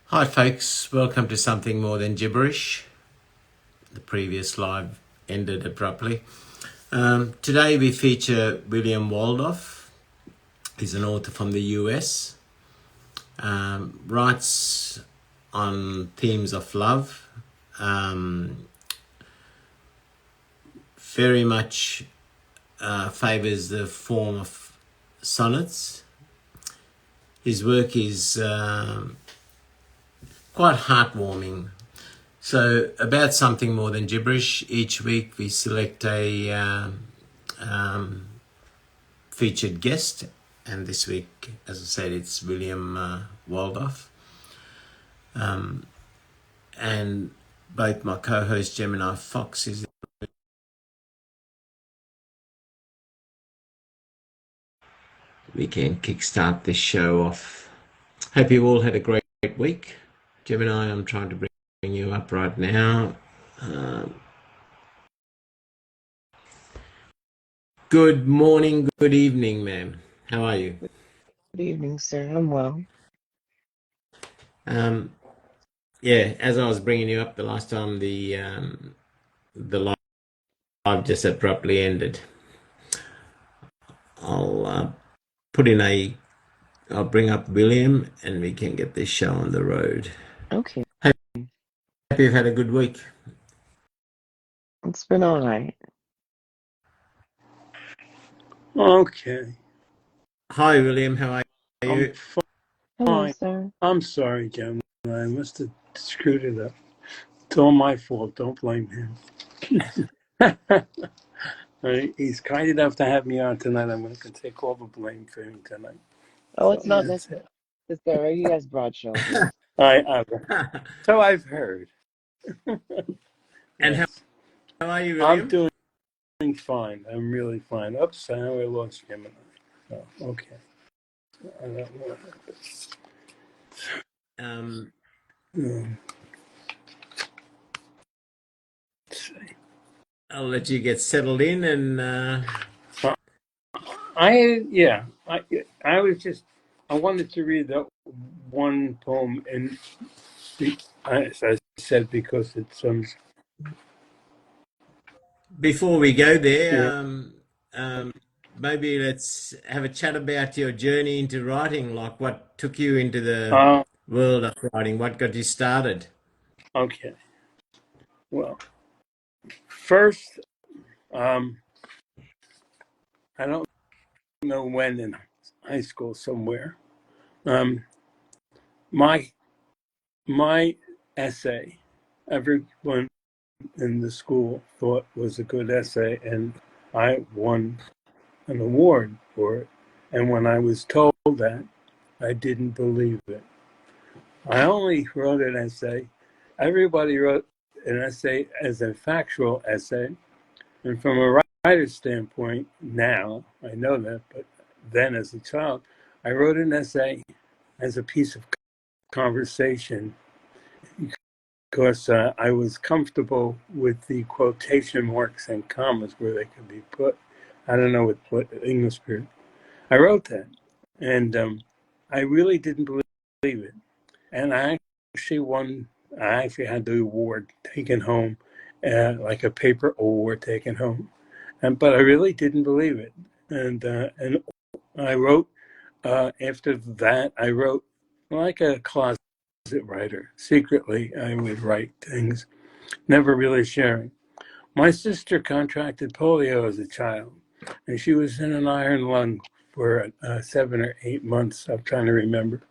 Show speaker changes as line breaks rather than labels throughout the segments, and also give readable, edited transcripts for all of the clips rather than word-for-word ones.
Hi folks, welcome to Something More Than Gibberish. The previous live ended abruptly. Today we feature William Waldorf. He's an author from the US. Writes on themes of love. Very much favours the form of sonnets. His work is quite heartwarming. So about Something More Than Gibberish, each week we select a featured guest, and this week, as I said, it's William Waldorf. And both my co-host Gemini Fox is. We can kickstart this show off. Hope you all had a great week. Gemini, I'm trying to bring you up right now. Good morning, good evening, ma'am. How are you?
Good evening, sir. I'm well.
Yeah, as I was bringing you up the last time, the live just abruptly ended. I'll bring up William, and we can get this show on the road.
Okay.
Hope you've had a good week.
It's been all right.
Okay.
Hi, William. How are you?
Hello,
Fine.
sir.
I'm sorry, Gemini. I must have screwed it up. It's all my fault. Don't blame him. He's kind enough to have me on tonight. I'm going to take all the blame for him tonight.
Oh,
So
it's not
that's
necessary. He has broad shoulders.
So I've heard.
And
Yes.
how are you,
I'm
William?
doing fine. I'm really fine. Oops, I know I lost Gemini. Oh, okay. I don't know what happened. Let's see.
I'll let you get settled in, and
I wanted to read that one poem, and as I said, because it's
before we go there,
yeah.
maybe let's have a chat about your journey into writing. Like, what took you into the world of writing? What got you started?
Okay. Well, first, I don't know when in high school somewhere, my essay, everyone in the school thought was a good essay, and I won an award for it. And when I was told that, I didn't believe it. I only wrote an essay. Everybody wrote an essay as a factual essay. And from a writer's standpoint, now, I know that, but then as a child, I wrote an essay as a piece of conversation because I was comfortable with the quotation marks and commas where they could be put. I don't know what English period. I wrote that, and I really didn't believe it. And I actually had the award taken home, like a paper award taken home. But I really didn't believe it. And I wrote, after that, I wrote like a closet writer. Secretly, I would write things, never really sharing. My sister contracted polio as a child, and she was in an iron lung for 7 or 8 months. I'm trying to remember.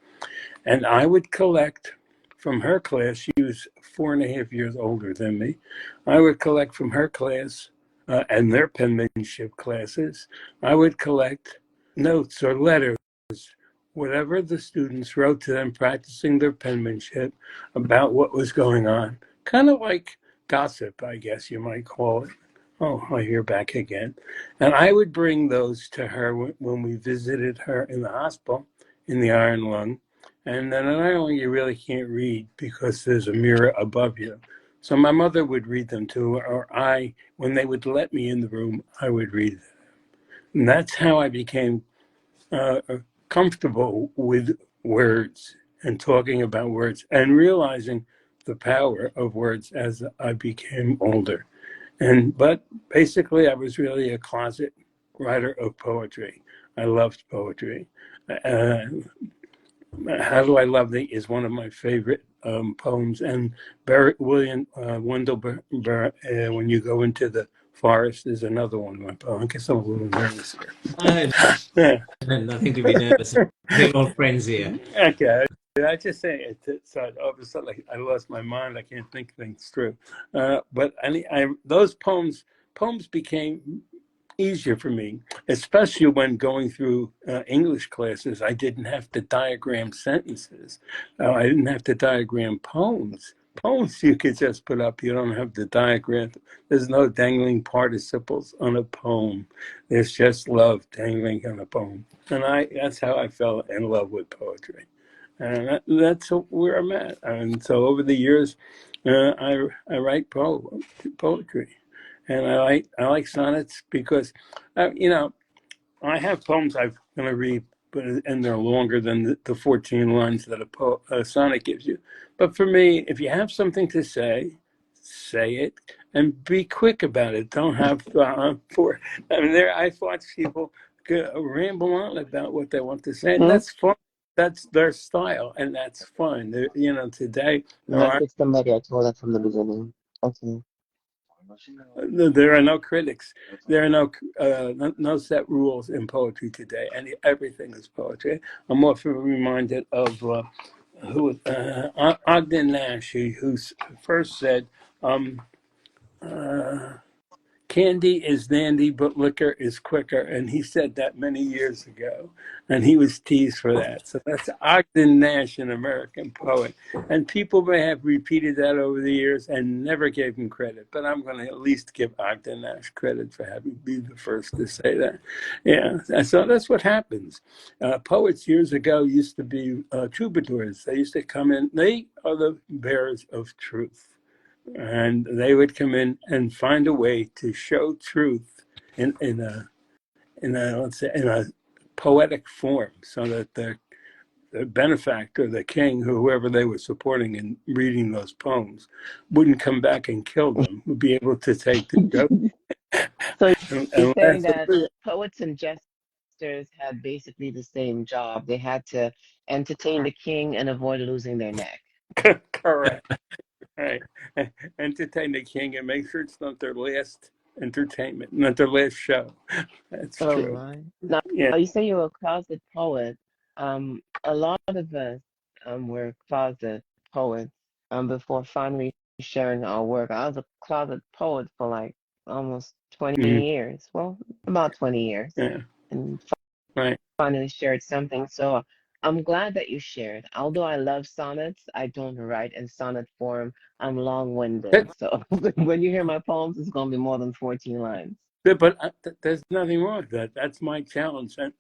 And I would collect from her class. She was 4.5 years older than me. I would collect from her class and their penmanship classes. I would collect notes or letters, whatever the students wrote to them, practicing their penmanship about what was going on. Kind of like gossip, I guess you might call it. Oh, I hear back again. And I would bring those to her when we visited her in the hospital in the iron lung. And then not only you really can't read because there's a mirror above you. So my mother would read them too, or when they would let me in the room, I would read them. And that's how I became comfortable with words and talking about words and realizing the power of words as I became older. But basically, I was really a closet writer of poetry. I loved poetry. How Do I Love Thee is one of my favorite poems. And William Waldorf, When You Go Into the Forest, is another one of my poems. I guess I'm a little nervous
No,
here.
nothing to be nervous. We're all friends here.
Okay. I just say it, so all of a sudden, like, I lost my mind. I can't think things through. But those poems became easier for me, especially when going through English classes. I didn't have to diagram sentences. I didn't have to diagram poems. Poems you could just put up. You don't have to diagram. There's no dangling participles on a poem. There's just love dangling on a poem. And that's how I fell in love with poetry. And that's where I'm at. And so over the years, I write poetry. And I like sonnets because, I have poems I'm going to read, and they're longer than the 14 lines that a sonnet gives you. But for me, if you have something to say it, and be quick about it. Don't have I've watched people ramble on about what they want to say, and
Hmm?
that's fun. That's their style, and that's fun. Today
No, I fixed somebody. I told that from the beginning. Okay.
there are no critics. There are no set rules in poetry today, and everything is poetry. I'm often reminded of Ogden Nash, who first said, "Candy is dandy, but liquor is quicker," and he said that many years ago, and he was teased for that. So that's Ogden Nash, an American poet, and people may have repeated that over the years and never gave him credit. But I'm going to at least give Ogden Nash credit for having been the first to say that. Yeah, so that's what happens. Poets years ago used to be troubadours. They used to come in. They are the bearers of truth. And they would come in and find a way to show truth in a poetic form, so that the benefactor, the king, whoever they were supporting in reading those poems, wouldn't come back and kill them. Would be able to take the joke
So you're
and
saying
laugh
that
over
poets and jesters had basically the same job. They had to entertain the king and avoid losing their neck.
it. Correct. Right. Entertain the king and make sure it's not their last entertainment, not their last show. That's
Oh
true.
my. Now,
Yeah.
you say you're a closet poet. A lot of us were closet poets before finally sharing our work. I was a closet poet for like almost 20
Mhm.
years. Well, about 20 years.
Yeah.
And
Right.
finally shared something. So I'm glad that you shared. Although I love sonnets, I don't write in sonnet form. I'm long-winded. So when you hear my poems, it's going to be more than 14 lines.
But there's nothing wrong with that. That's my challenge, and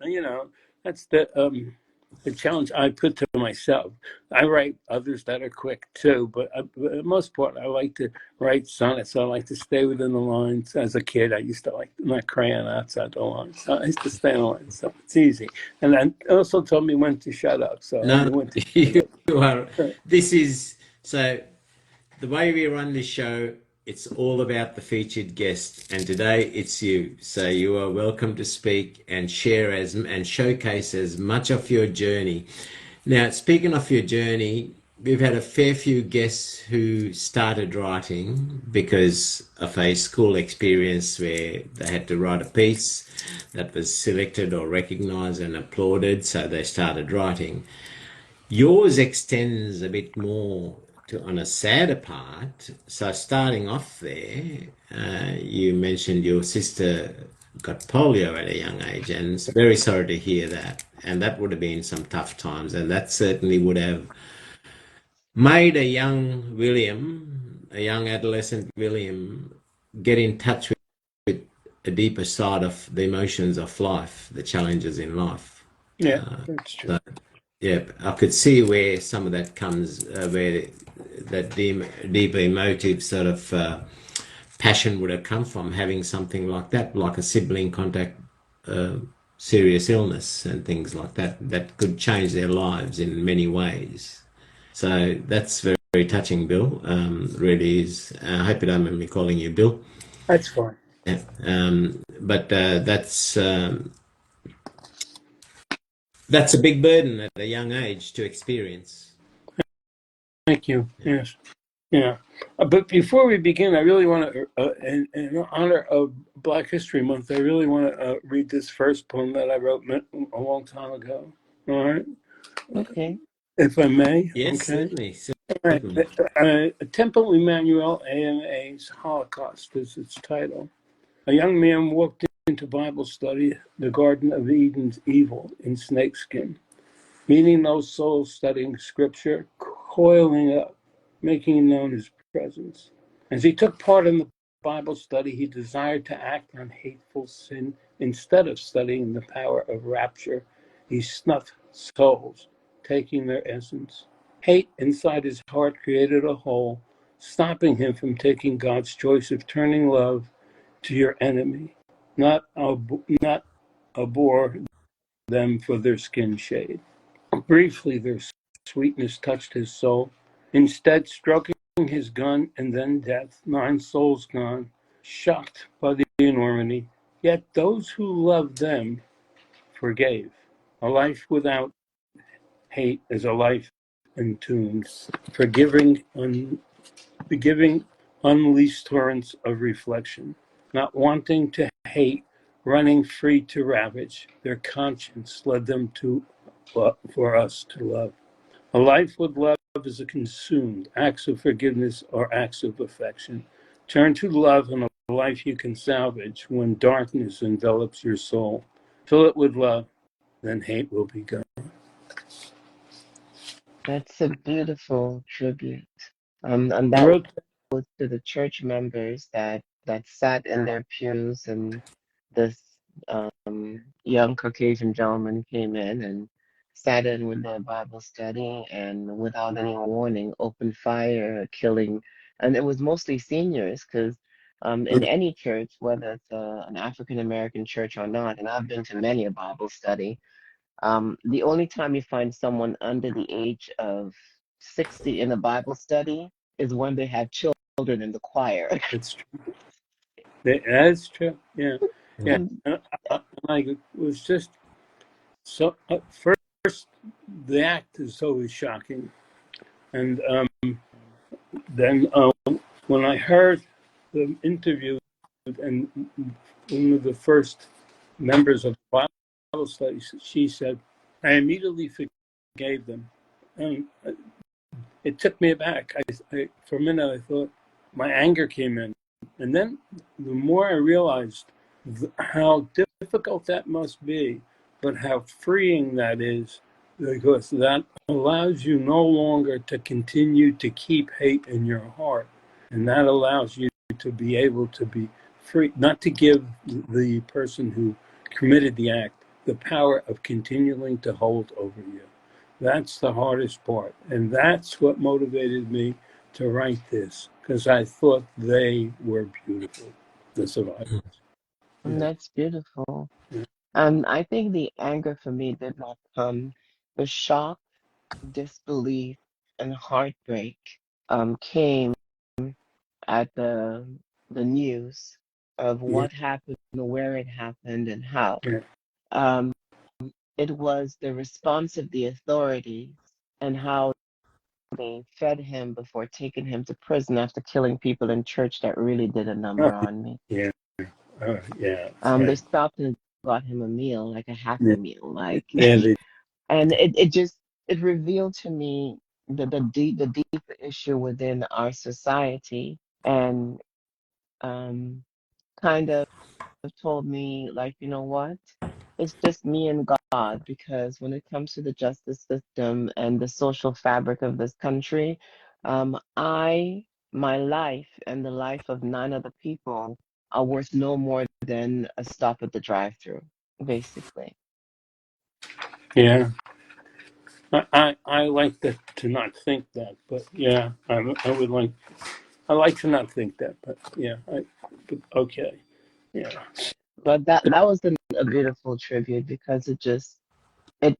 that's the challenge I put to myself. I write others that are quick too, but for the most part, I like to write sonnets. I like to stay within the lines. As a kid, I used to like not crayon outside the lines. So I used to stay in the lines, so it's easy. And then also told me when to shut up, so I
No,
knew when to
you
shut
are.
up.
This is so. The way we run this show, it's all about the featured guest, and today it's you. So you are welcome to speak and share and showcase as much of your journey. Now, speaking of your journey, we've had a fair few guests who started writing because of a school experience where they had to write a piece that was selected or recognized and applauded, so they started writing. Yours extends a bit more to on a sadder part. So starting off there, you mentioned your sister got polio at a young age, and it's very sorry to hear that. And that would have been some tough times, and that certainly would have made a young William, a young adolescent William, get in touch with a deeper side of the emotions of life, the challenges in life.
Yeah, that's true.
So, yeah, I could see where some of that comes, where that deep emotive sort of passion would have come from, having something like that, like a sibling contact, serious illness and things like that that could change their lives in many ways. So that's very, very touching, Bill. Really is. I hope you don't mind me calling you Bill.
That's fine.
Yeah. But that's a big burden at a young age to experience.
Thank you.
Yeah.
Yes. Yeah. But before we begin, I really want to, in honor of Black History Month, I really want to read this first poem that I wrote a long time ago. All right.
Okay.
If I may.
Yes,
Okay.
certainly.
All right.
Certainly.
Temple Emmanuel AMA's Holocaust is its title. A young man walked into Bible study, the Garden of Eden's evil in snakeskin, meeting those souls studying scripture, coiling up, making known his presence. As he took part in the Bible study, he desired to act on hateful sin. Instead of studying the power of rapture, he snuffed souls, taking their essence. Hate inside his heart created a hole, stopping him from taking God's choice of turning love to your enemy, not abhor them for their skin shade. Briefly, their sweetness touched his soul. Instead, stroking his gun and then death, 9 souls gone, shocked by the enormity. Yet those who loved them forgave. A life without hate is a life entombed. Forgiving unleashed torrents of reflection. Not wanting to hate, running free to ravage. Their conscience led them for us to love. A life with love is a consumed, acts of forgiveness or acts of affection. Turn to love and a life you can salvage when darkness envelops your soul. Fill it with love, then hate will be gone.
That's a beautiful tribute. And
I
that
wrote
goes to the church members that sat in their pews, and this young Caucasian gentleman came in and sat in with their Bible study, and without any warning opened fire, killing. And it was mostly seniors, because in any church, whether it's an African American church or not, and I've been to many a Bible study, the only time you find someone under the age of 60 in a Bible study is when they have children in the choir.
it's true. That's true. Yeah. Yeah.
And
I was just so first, the act is always shocking. And then when I heard the interview and one of the first members of the Bible study, she said, I immediately forgave them. And it took me aback. For a minute, I thought my anger came in. And then the more I realized how difficult that must be, but how freeing that is, because that allows you no longer to continue to keep hate in your heart. And that allows you to be able to be free, not to give the person who committed the act the power of continuing to hold over you. That's the hardest part. And that's what motivated me to write this, because I thought they were beautiful, the survivors. Yeah.
that's beautiful.
Yeah.
I think the anger for me did not come. The shock, disbelief, and heartbreak came at the news of
Yeah.
what happened, where it happened, and how.
Yeah.
Um, it was the response of the authorities and how they fed him before taking him to prison after killing people in church that really did a
Oh,
number on me.
yeah. Yeah.
They
Right.
stopped and got him a meal, like a Happy
Yeah.
Meal, like,
Yeah.
and it just it revealed to me the deeper issue within our society, and um, kind of told me, like, you know what? It's just me and God, because when it comes to the justice system and the social fabric of this country, my life and the life of 9 other people are worth no more than a stop at the drive-through, basically.
Yeah. I like to not think that, but yeah, I would I like to not think that, but yeah, but okay. Yeah.
But that was a a beautiful tribute because it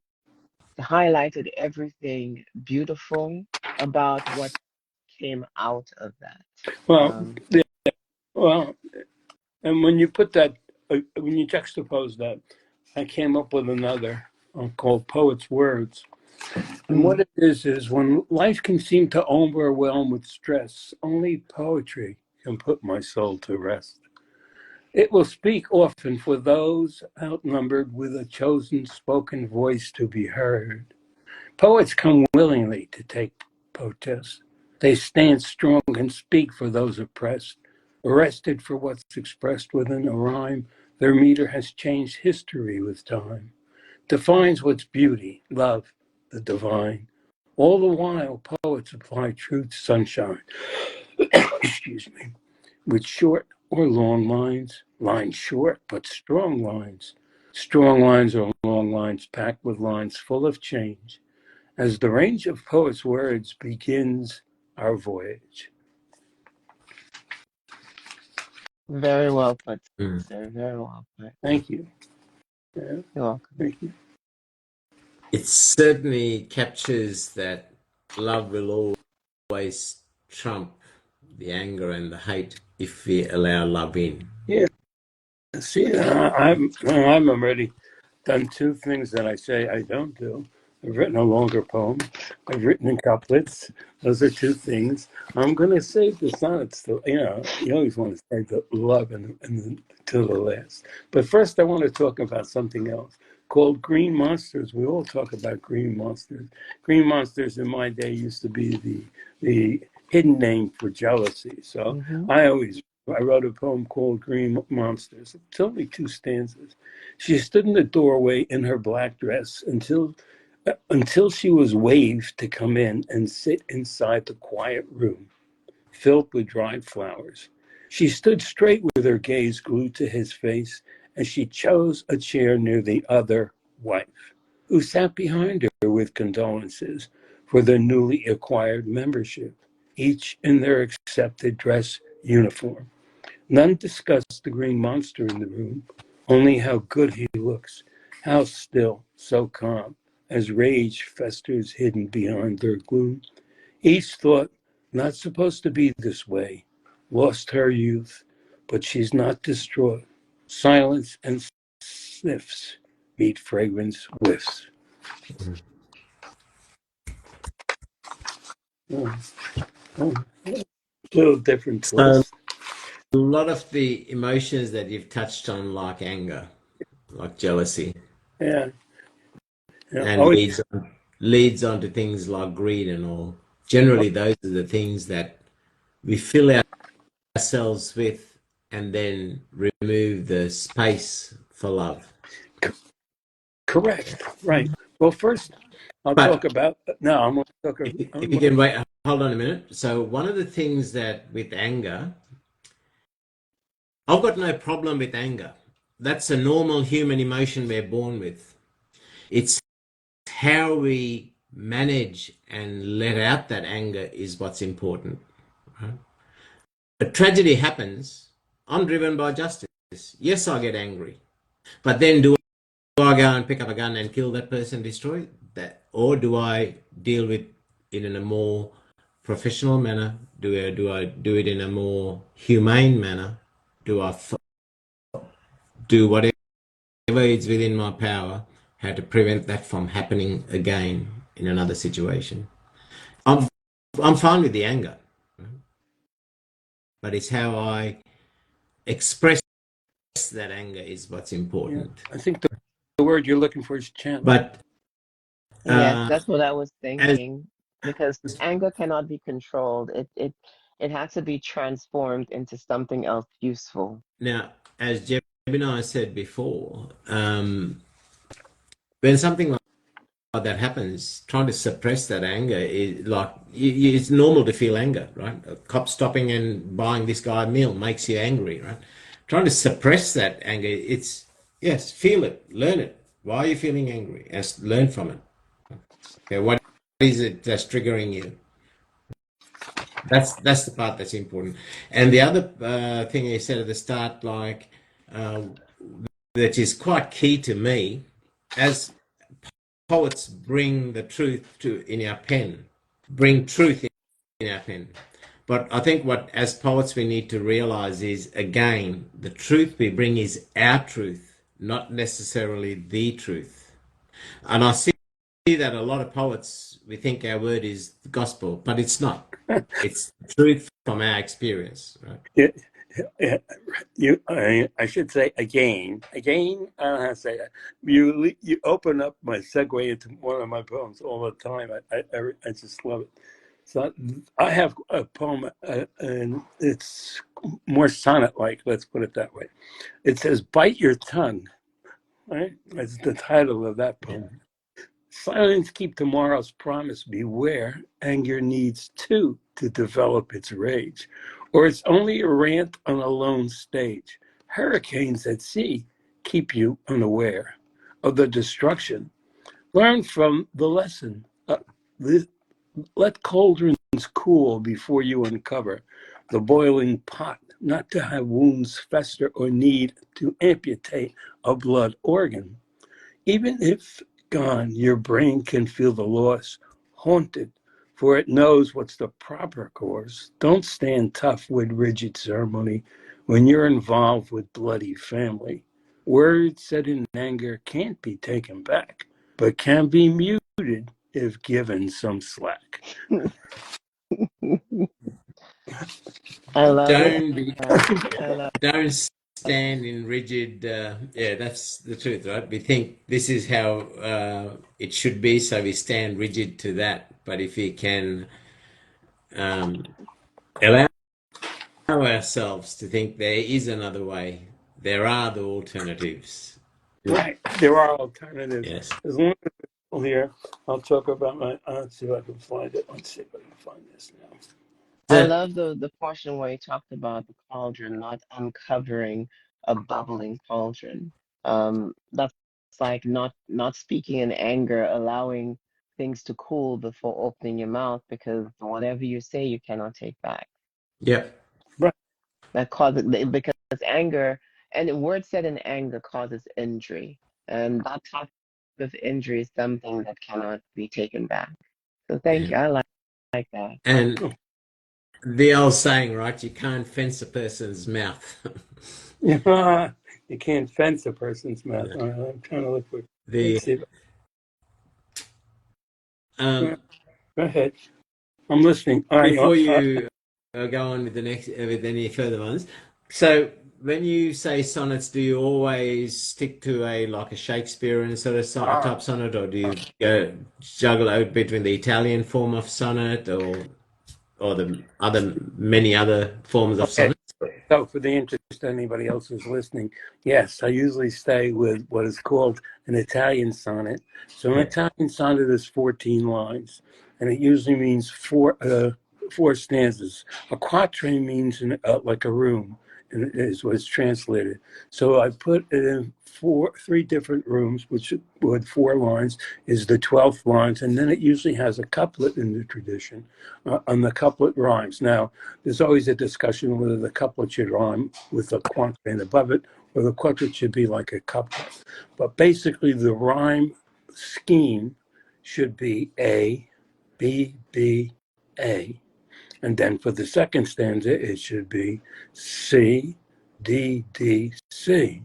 highlighted everything beautiful about what came out of that.
Well, yeah, well, and when you put that, when you juxtapose that, I came up with another called Poet's Words. And what it is when life can seem to overwhelm with stress, only poetry can put my soul to rest. It will speak often for those outnumbered with a chosen spoken voice to be heard. Poets come willingly to take protest. They stand strong and speak for those oppressed. Arrested for what's expressed within a rhyme, their meter has changed history with time. Defines what's beauty, love, the divine. All the while, poets apply truth's sunshine, excuse me, with short or long lines, lines short but strong lines. Strong lines are long lines packed with lines full of change. As the range of poets' words begins our voyage.
Very well put,
Mm.
sir. Very well put.
Thank you. Yeah,
You're welcome.
thank you.
It certainly captures that love will always trump the anger and the hate if we allow love in.
Yeah. See, I'm already done two things that I say I don't do. I've written a longer poem. I've written in couplets. Those are two things. I'm going to save the sonnets. You always want to save the love till the last. But first, I want to talk about something else called green monsters. We all talk about green monsters. Green monsters in my day used to be the hidden name for jealousy. So I wrote a poem called Green Monsters. It's only two stanzas. She stood in the doorway in her black dress until she was waved to come in and sit inside the quiet room filled with dried flowers. She stood straight with her gaze glued to his face as she chose a chair near the other wife, who sat behind her with condolences for their newly acquired membership, each in their accepted dress uniform. None discussed the green monster in the room, only how good he looks, how still, so calm, as rage festers hidden behind their gloom. Each thought, not supposed to be this way, lost her youth, but she's not distraught. Silence and sniffs meet fragrance whiffs. Oh, oh, little different
So
twist.
a lot of the emotions that you've touched on, like anger, like jealousy,
Yeah. Yeah.
and
Oh,
leads on to things like greed and all. Generally, those are the things that we fill ourselves with and then remove the space for love.
correct. Right. Well, first, I'll talk
But
about. No, I'm going to talk.
if you can wait, hold on a minute. So one of the things that with anger, I've got no problem with anger. That's a normal human emotion we're born with. It's how we manage and let out that anger is what's important. Right? A tragedy happens. I'm driven by justice. Yes, I get angry. But then do I go and pick up a gun and kill that person, destroy that? Or do I deal with it in a more professional manner? Do I do it in a more humane manner? Do I do whatever is within my power, how to prevent that from happening again in another situation? I'm fine with the anger, but it's how I express that anger is what's
Yeah,
important.
I think the word you're looking for is channel.
But
Yes, that's what I was
as
thinking. Because anger cannot be controlled. It has to be transformed into something else useful.
now, as Jeb and I said before, when something like that happens, trying to suppress that anger is like it's normal to feel anger, right? A cop stopping and buying this guy a meal makes you angry, right? Trying to suppress that anger, it's yes, feel it, learn it. Why are you feeling angry? And learn from it. Okay, what is it that's triggering you? That's the part that's important. And the other thing you said at the start, like uh, that is quite key to me. As poets bring the truth in our pen, bring truth in our pen. But I think what, as poets, we need to realize is, again, the truth we bring is our truth, not necessarily the truth. And I see that a lot of poets, we think our word is the gospel, but it's not. It's the truth from our experience, right?
I should say again. I don't know how to say that. You open up my segue into one of my poems all the time. I just love it. So I have a poem, and it's more sonnet-like. Let's put it that way. It says, "Bite your tongue." Right? That's the title of that poem.
Yeah.
Silence keep tomorrow's promise. Beware, anger needs two to develop its rage, or it's only a rant on a lone stage. Hurricanes at sea keep you unaware of the destruction. Learn from the lesson. Let cauldrons cool before you uncover the boiling pot, not to have wounds fester or need to amputate a blood organ. Even if gone, your brain can feel the loss, haunted, for it knows what's the proper course. Don't stand tough with rigid ceremony when you're involved with bloody family. Words said in anger can't be taken back, but can be muted if given some slack.
I love
Don't be,
that. I love.
don't stand in rigid. Yeah, that's the truth, right? We think this is how it should be, so we stand rigid to that. But if we can allow ourselves to think there is another way, there are the alternatives.
Right, there are alternatives.
Yes.
As long as it's still here, I'll talk about let's see if I can find it. Let's see if I can find this now.
I love the portion where he talked about the cauldron, not uncovering a bubbling cauldron. That's like not speaking in anger, allowing things to cool before opening your mouth, because whatever you say, you cannot take back.
Yep.
Right.
That causes, because anger, and the word said in anger causes injury, and that type of injury is something that cannot be taken back. So thank you. I like that.
And the old saying, right? You can't fence a person's mouth.
You can't fence a person's mouth.
Yeah.
I'm trying to look for.
The
Let's see.
um,
Go ahead. I'm listening.
before you go on with the next with any further ones, so when you say sonnets, do you always stick to a Shakespearean sort of type sonnet, or do you go juggle out between the Italian form of sonnet or the other many other forms of
Okay.
sonnet?
So, for the interest of anybody else who's listening, yes, I usually stay with what is called an Italian sonnet. So, an Italian sonnet is 14 lines, and it usually means four stanzas. A quatrain means like a room, and it is what it's translated. So, I put it in three different rooms, which with 4 lines is the 12th lines, and then it usually has a couplet in the tradition, on the couplet rhymes. Now, there's always a discussion whether the couplet should rhyme with a quatrain above it, or the quatrain should be like a couplet. But basically, the rhyme scheme should be A, B, B, A. And then for the second stanza, it should be C, D, D, C.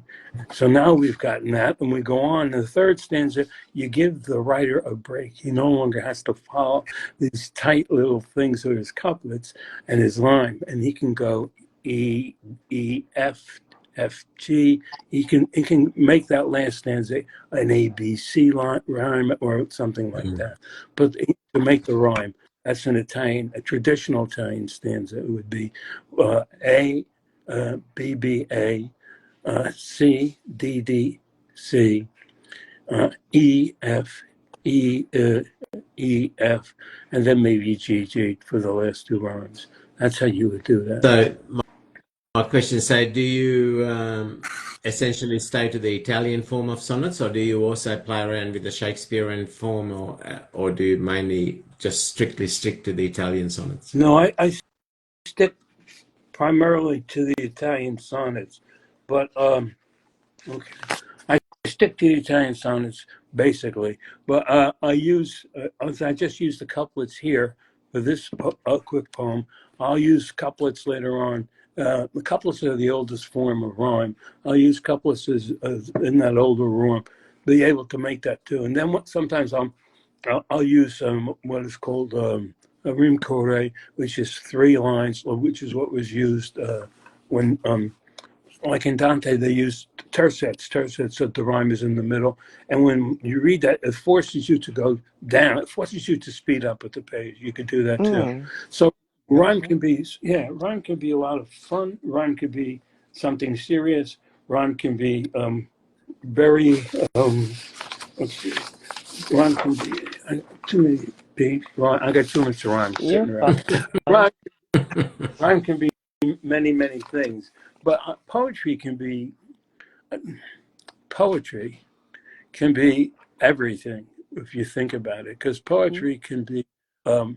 So now we've gotten that, and we go on. In the third stanza, you give the writer a break. He no longer has to follow these tight little things with his couplets and his line, and he can go E, E, F, F, G. He can make that last stanza an A, B, C rhyme or something like that. But to make the rhyme, that's an Italian, a traditional Italian stanza. It would be A, B, B, A, C, D, D, C, E, F, E, E, F, and then maybe G, G for the last 2 rhymes. That's how you would do that.
So my question is, so do you essentially stay to the Italian form of sonnets, or do you also play around with the Shakespearean form, or do you mainly just strictly stick to the Italian sonnets?
No, I stick primarily to the Italian sonnets, but Okay. I stick to the Italian sonnets basically, but I just used the couplets here for this quick poem. I'll use couplets later on. The couplets are the oldest form of rhyme. I'll use couplets as in that older rhyme, be able to make that too. And then sometimes I'll use what is called a rime corre, which is 3 lines, which is what was used when like in Dante, they use tercets, so the rhyme is in the middle. And when you read that, it forces you to go down. It forces you to speed up at the page. You could do that too.
Mm.
So rhyme
Okay.
can be, rhyme can be a lot of fun. Rhyme can be something serious. Rhyme can be very, let's see, rhyme can be, too many, I got too much rhyme
You're
sitting around.
fine.
Rhyme, rhyme can be many, many things, but poetry can be, poetry can be everything if you think about it, because poetry can be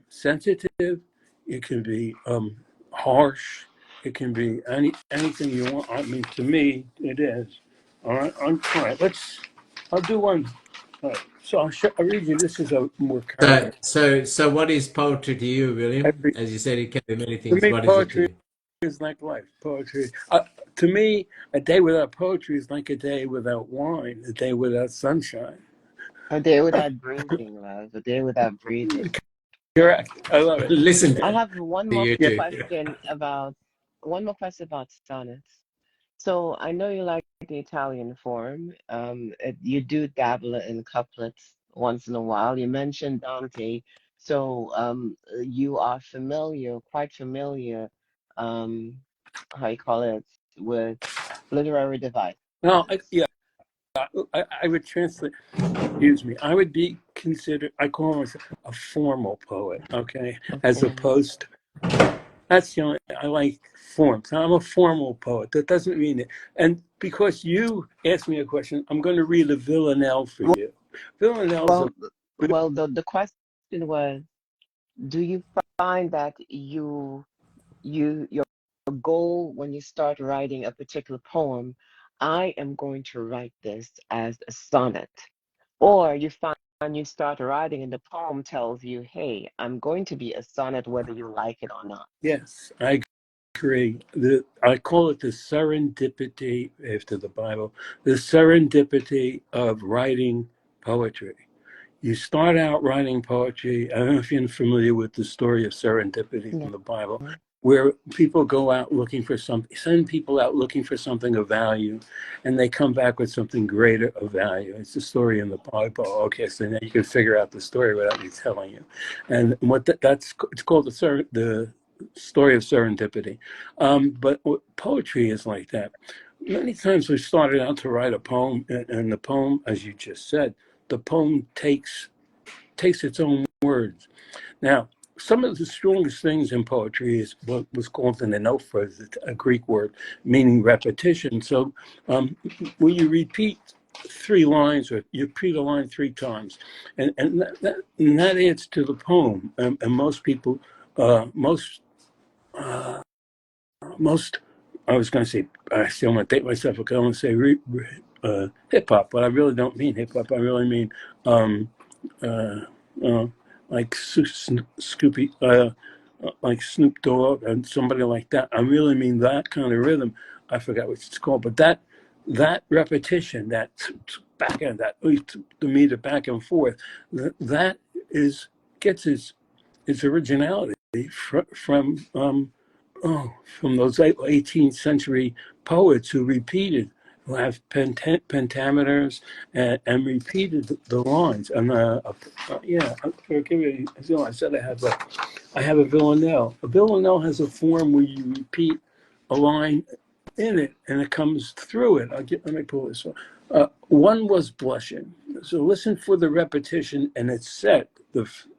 sensitive, it can be harsh, it can be anything you want. I mean, to me, it is. All right, all right. I'll do one. All right, so I'll read you. This is a more current.
So what is poetry to you, William?
Every,
As you said, it can be many
to
things.
me,
What is it to
poetry
you?
is like life. Poetry. To me, a day without poetry is like a day without wine, a day without sunshine.
A day without breathing, love. A day without breathing.
Correct. I love it.
Listen
I
to
have one more
Yeah.
you too.
question about sonnets. So I know you like the Italian form. You do dabble in couplets once in a while. You mentioned Dante, so you are quite familiar, um, how you call it, with literary devices.
No, yeah, I would translate. Excuse me. I would be considered. I call myself a formal poet. Okay, as
Mm.
opposed. That's the only. I like forms. I'm a formal poet. That doesn't mean it. And because you asked me a question, I'm going to read a villanelle for you. Villanelle's a.
Well, the question was, do you find that your goal when you start writing a particular poem, I am going to write this as a sonnet, or you find you start writing and the poem tells you, hey, I'm going to be a sonnet whether you like it or not.
Yes, I agree. I call it the serendipity after the Bible. The serendipity of writing poetry. You start out writing poetry. I don't know if you're familiar with the story of serendipity
No.
from the Bible, where people go out looking for something, send people out looking for something of value, and they come back with something greater of value. It's the story in the Bible. Okay, so now you can figure out the story without me telling you. And what it's called the story of serendipity. But poetry is like that. Many times we started out to write a poem, and the poem, as you just said, the poem takes its own words. Now, some of the strongest things in poetry is what was called an enophras, a Greek word meaning repetition. So when you repeat 3 lines, or you repeat a line 3 times, and that adds to the poem. And most people, most I was going to say, I still want to date myself because I want to say hip hop, but I really don't mean hip hop. I really mean um, uh, uh, like Scoopy, like Snoop Dogg and somebody like that. I really mean that kind of rhythm. I forgot what it's called, but that repetition, that back and that the meter back and forth, that is gets its originality from from those 18th century poets who repeated, who have pentameters and repeated the lines. And yeah, forgive me. As I said, I have a villanelle. A villanelle has a form where you repeat a line in it and it comes through it. Let me pull this one. One was blushing. So listen for the repetition, and it's set.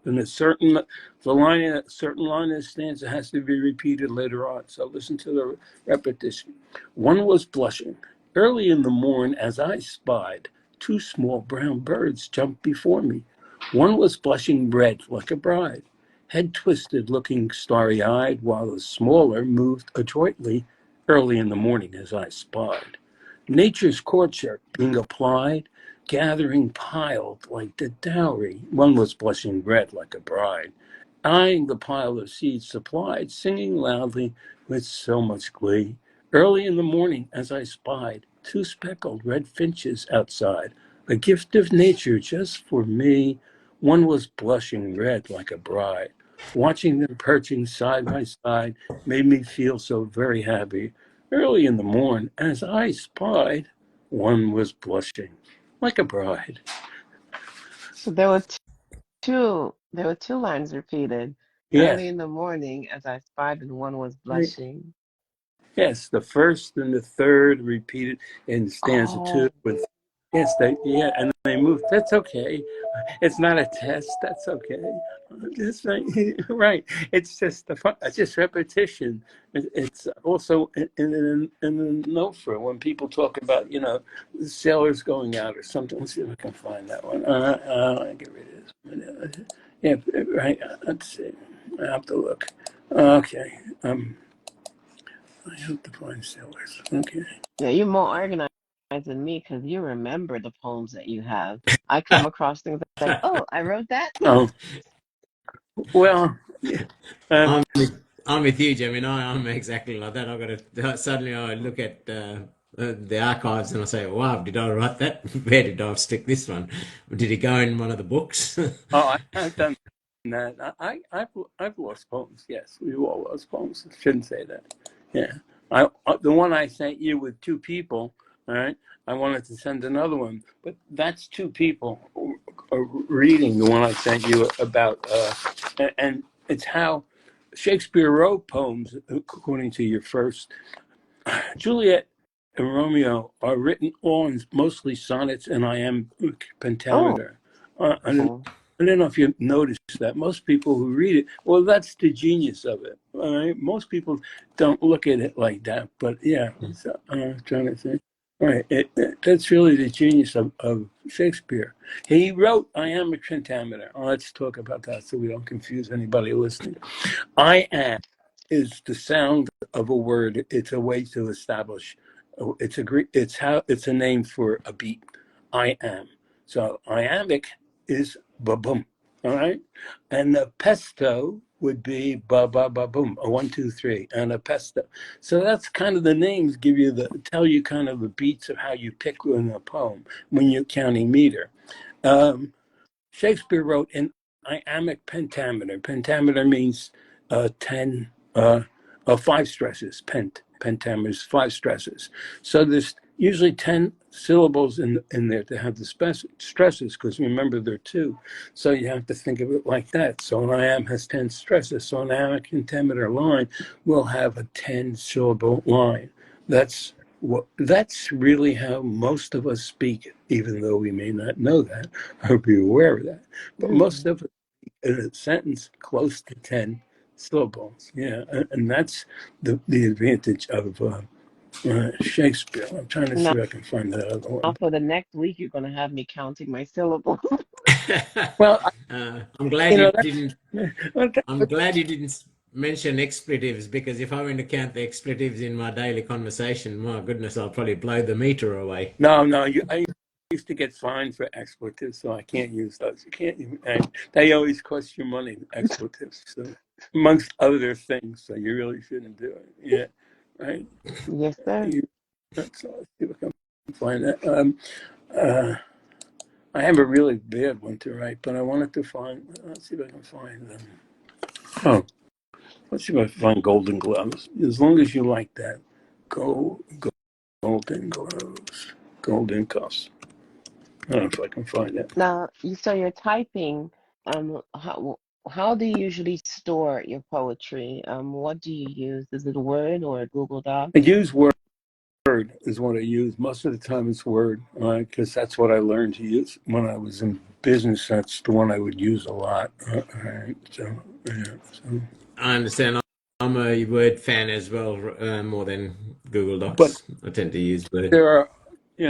In a certain the line in a certain line in the stanza has to be repeated later on. So listen to the repetition. One was blushing. Early in the morn, as I spied, 2 small brown birds jumped before me. One was blushing red like a bride, head twisted, looking starry-eyed, while the smaller moved adroitly early in the morning as I spied. Nature's courtship being applied, gathering piled like the dowry. One was blushing red like a bride, eyeing the pile of seeds supplied, singing loudly with so much glee. Early in the morning, as I spied 2 speckled red finches outside, a gift of nature just for me. One was blushing red like a bride. Watching them perching side by side made me feel so very happy. Early in the morn, as I spied, one was blushing like a bride.
So there were two lines repeated.
Yeah,
Early in the morning, as I spied, and one was blushing.
yes, the first and the third repeated in stanza 2
Oh,
with yes, and they moved. That's okay. It's not a test. That's okay. That's right. Right. It's just it's just repetition. It's also in the note for when people talk about sailors going out or something. Let's see if I can find that one. I get rid of this. Yeah, right. Let's see. I have to look. Okay. I have to find sailors. Okay.
yeah, you're more organized than me because you remember the poems that you have. I come across things like, oh, I wrote that.
Oh well. Yeah.
I'm with, I'm with you, Gemini. I'm exactly like that. I've got to suddenly I look at the archives and I say, "Wow, did I write that? Where did I stick this one? Did it go in one of the books?"
I've done that. I've lost poems. Yes, we've all lost poems. Shouldn't say that. Yeah. The one I sent you with 2 people. All right. I wanted to send another one, but that's 2 people reading the one I sent you about, and it's how Shakespeare wrote poems according to your first. Juliet and Romeo are written all in mostly sonnets and iambic
Oh,
pentameter. I don't know if you noticed that. Most people who read it, well, that's the genius of it. All right? Most people don't look at it like that, but yeah, so, I'm trying to think. All right, that's really the genius of Shakespeare. He wrote iambic pentameter. Let's talk about that so we don't confuse anybody listening. I am is the sound of a word. It's a way to establish. It's a name for a beat. I am. So iambic is ba boom. All right, and the pesto would be ba ba ba boom. A 1 2 3 and a pesto. So that's kind of the names tell you kind of the beats of how you pick in a poem when you're counting meter. Um, Shakespeare wrote in iambic pentameter. Pentameter means 10, 5 stresses. Pentameter is 5 stresses. So there's usually 10 syllables in there to have the stresses, because remember there are 2. So you have to think of it like that. So an iamb has 10 stresses. So an iambic pentameter line will have a 10-syllable line. That's really how most of us speak, even though we may not know that or be aware of that. But most of it in a sentence close to 10 syllables. Yeah, and that's the advantage of Shakespeare. I'm trying to see
now
if I can find that other one.
for the next week, you're going to have me counting my syllables.
Well,
I'm glad
you
you
know,
didn't. I'm glad you didn't mention expletives because if I went to count the expletives in my daily conversation, my goodness, I'll probably blow the meter away.
no, I used to get fined for expletives, so I can't use those. You can't even, and they always cost you money, expletives, so, amongst other things. So you really shouldn't do it. Yeah, right.
Yes, sir.
So let's see if I can find that. I have a really bad one to write, but I wanted to find. Let's see if I can find them. Oh, let's see if I can find Golden Gloves. As long as you like that, Golden Gloves, Golden Cuffs. I don't know if I can find it.
Now, you're typing. How do you usually store your poetry? What do you use? Is it Word or Google Docs?
I use Word is what I use. Most of the time it's Word, because that's what I learned to use when I was in business. That's the one I would use a lot. So, yeah. So.
I understand. I'm a Word fan as well, more than Google
But
Docs. I tend to use Word.
there are, yeah,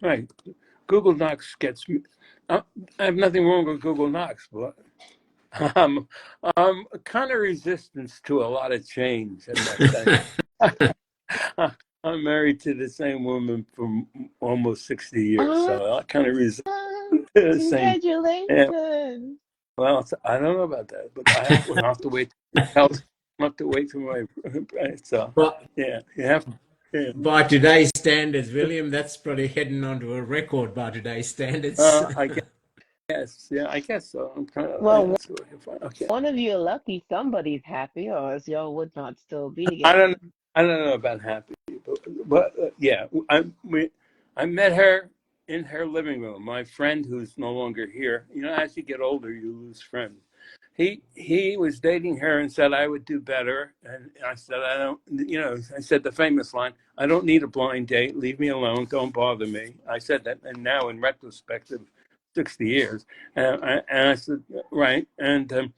right. Google Docs gets me. I have nothing wrong with Google Docs, but I'm kind of resistant to a lot of change in that thing. I'm married to the same woman for almost 60 years, so I kind of resent the same. Yeah,
Congratulations.
well, I don't know about that, but we'll have to wait. I'll have to wait for my. So
But
yeah, you have. Yeah.
by today's standards, William, that's probably heading onto a record by today's standards.
I guess. Yeah, I guess so. I'm kind of.
Well,
Yeah, so we can find. Okay.
one of you are lucky somebody's happy, or else y'all would not still be
I
together.
don't. I don't know about happy, but yeah, I met her in her living room. My friend, who's no longer here. You know, as you get older, you lose friends. He was dating her and said I would do better, and I said I don't. You know, I said the famous line: "I don't need a blind date. Leave me alone. Don't bother me." I said that, and now in retrospect of 60 years, and I said right, and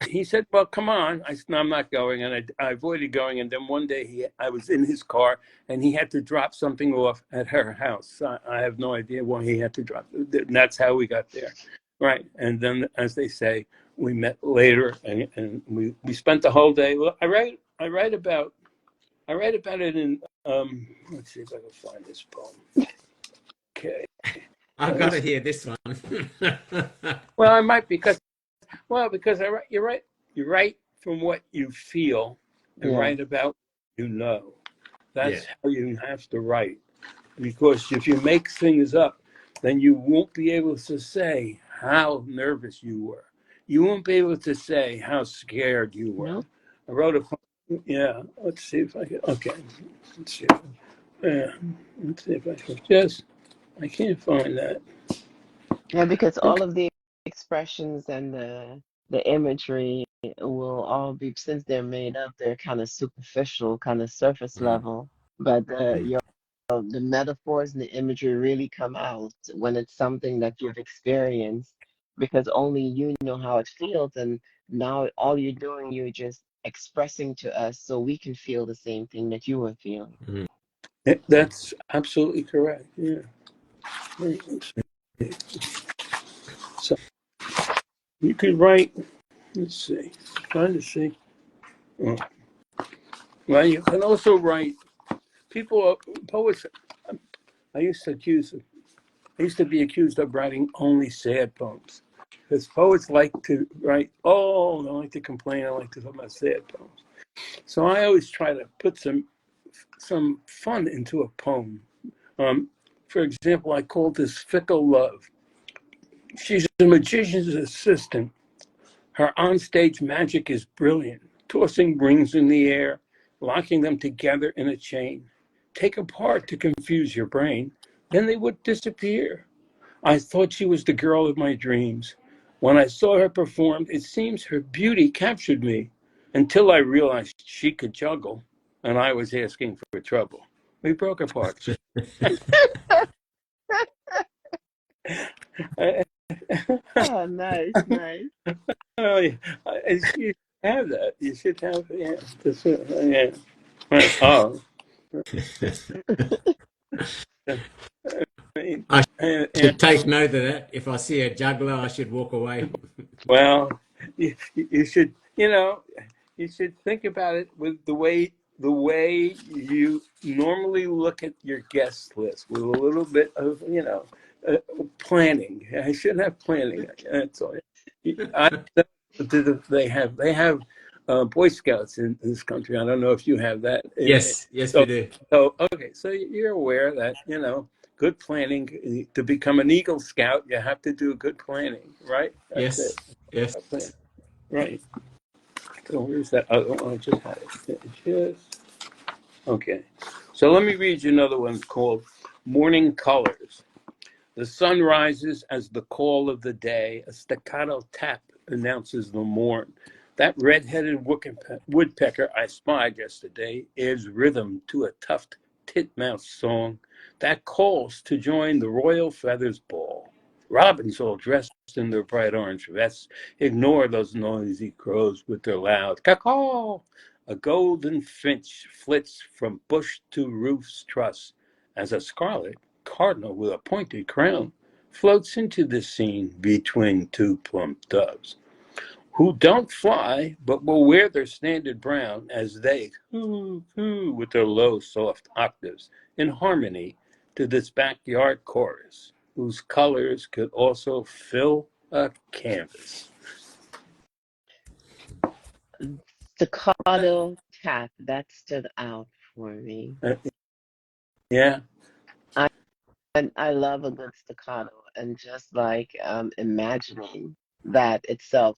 he said, "Well, come on." I said, "No, I'm not going," and I avoided going. And then one day, I was in his car, and he had to drop something off at her house. I have no idea why he had to drop it. And that's how we got there, right? And then, as they say, we met later, and we spent the whole day. Well, I write about it in. Let's see if I can find this poem. Okay.
I've got to hear this one.
Well, I might because you write from what you feel and
Yeah.
write about what you know. That's
Yeah.
how you have to write. Because if you make things up, then you won't be able to say how nervous you were. You won't be able to say how scared you were.
Nope.
I wrote a poem. Yeah, let's see if I can. Okay, let's see. Yeah, let's see if I can. Just, I can't find that.
Yeah, because all
Okay.
of the expressions and the imagery will all be, since they're made up, they're kind of superficial, kind of surface
Mm,
level. But
mm.
the metaphors and the imagery really come out when it's something that you've experienced, because only you know how it feels, and now all you're doing, you're just expressing to us so we can feel the same thing that you were feeling.
Mm.
That's absolutely correct. Yeah. So you could write. Let's see. Trying to see. Oh. Well, you can also write. Poets. I used to accuse. I used to be accused of writing only sad poems, because poets like to write. Oh, I like to complain. I like to talk about sad poems. So I always try to put some fun into a poem. Um, for example, I called this "Fickle Love." She's a magician's assistant. Her onstage magic is brilliant, tossing rings in the air, locking them together in a chain. Take apart to confuse your brain, then they would disappear. I thought she was the girl of my dreams. When I saw her perform, it seems her beauty captured me until I realized she could juggle, and I was asking for trouble. We broke apart.
Oh, nice, nice.
Oh, yeah. You should have that. You should have, yeah. Yeah. Right. Oh,
I
and,
should take note of that. If I see a juggler, I should walk away.
well, you should, you should think about it with the way you normally look at your guest list, with a little bit of, uh, planning. I shouldn't have planning. That's all. I, they have Boy Scouts in this country. I don't know if you have that.
Yes, yes, we
So,
do.
so okay, so you're aware that good planning to become an Eagle Scout. You have to do good planning, right? That's it.
Yes, yes.
Right. So where's that other one? I just had it. Okay. So let me read you another one called Morning Colors. The sun rises as the call of the day. A staccato tap announces the morn. That red-headed woodpecker I spied yesterday adds rhythm to a tuft titmouse song that calls to join the royal feathers ball. Robins, all dressed in their bright orange vests, ignore those noisy crows with their loud caw. A golden finch flits from bush to roof's truss as a scarlet cardinal with a pointed crown floats into the scene between two plump doves. who don't fly, but will wear their standard brown as they coo, coo, with their low, soft octaves in harmony to this backyard chorus, whose colors could also fill a canvas.
Staccato tap, that stood out for me.
Yeah.
I love a good staccato, and just like imagining that itself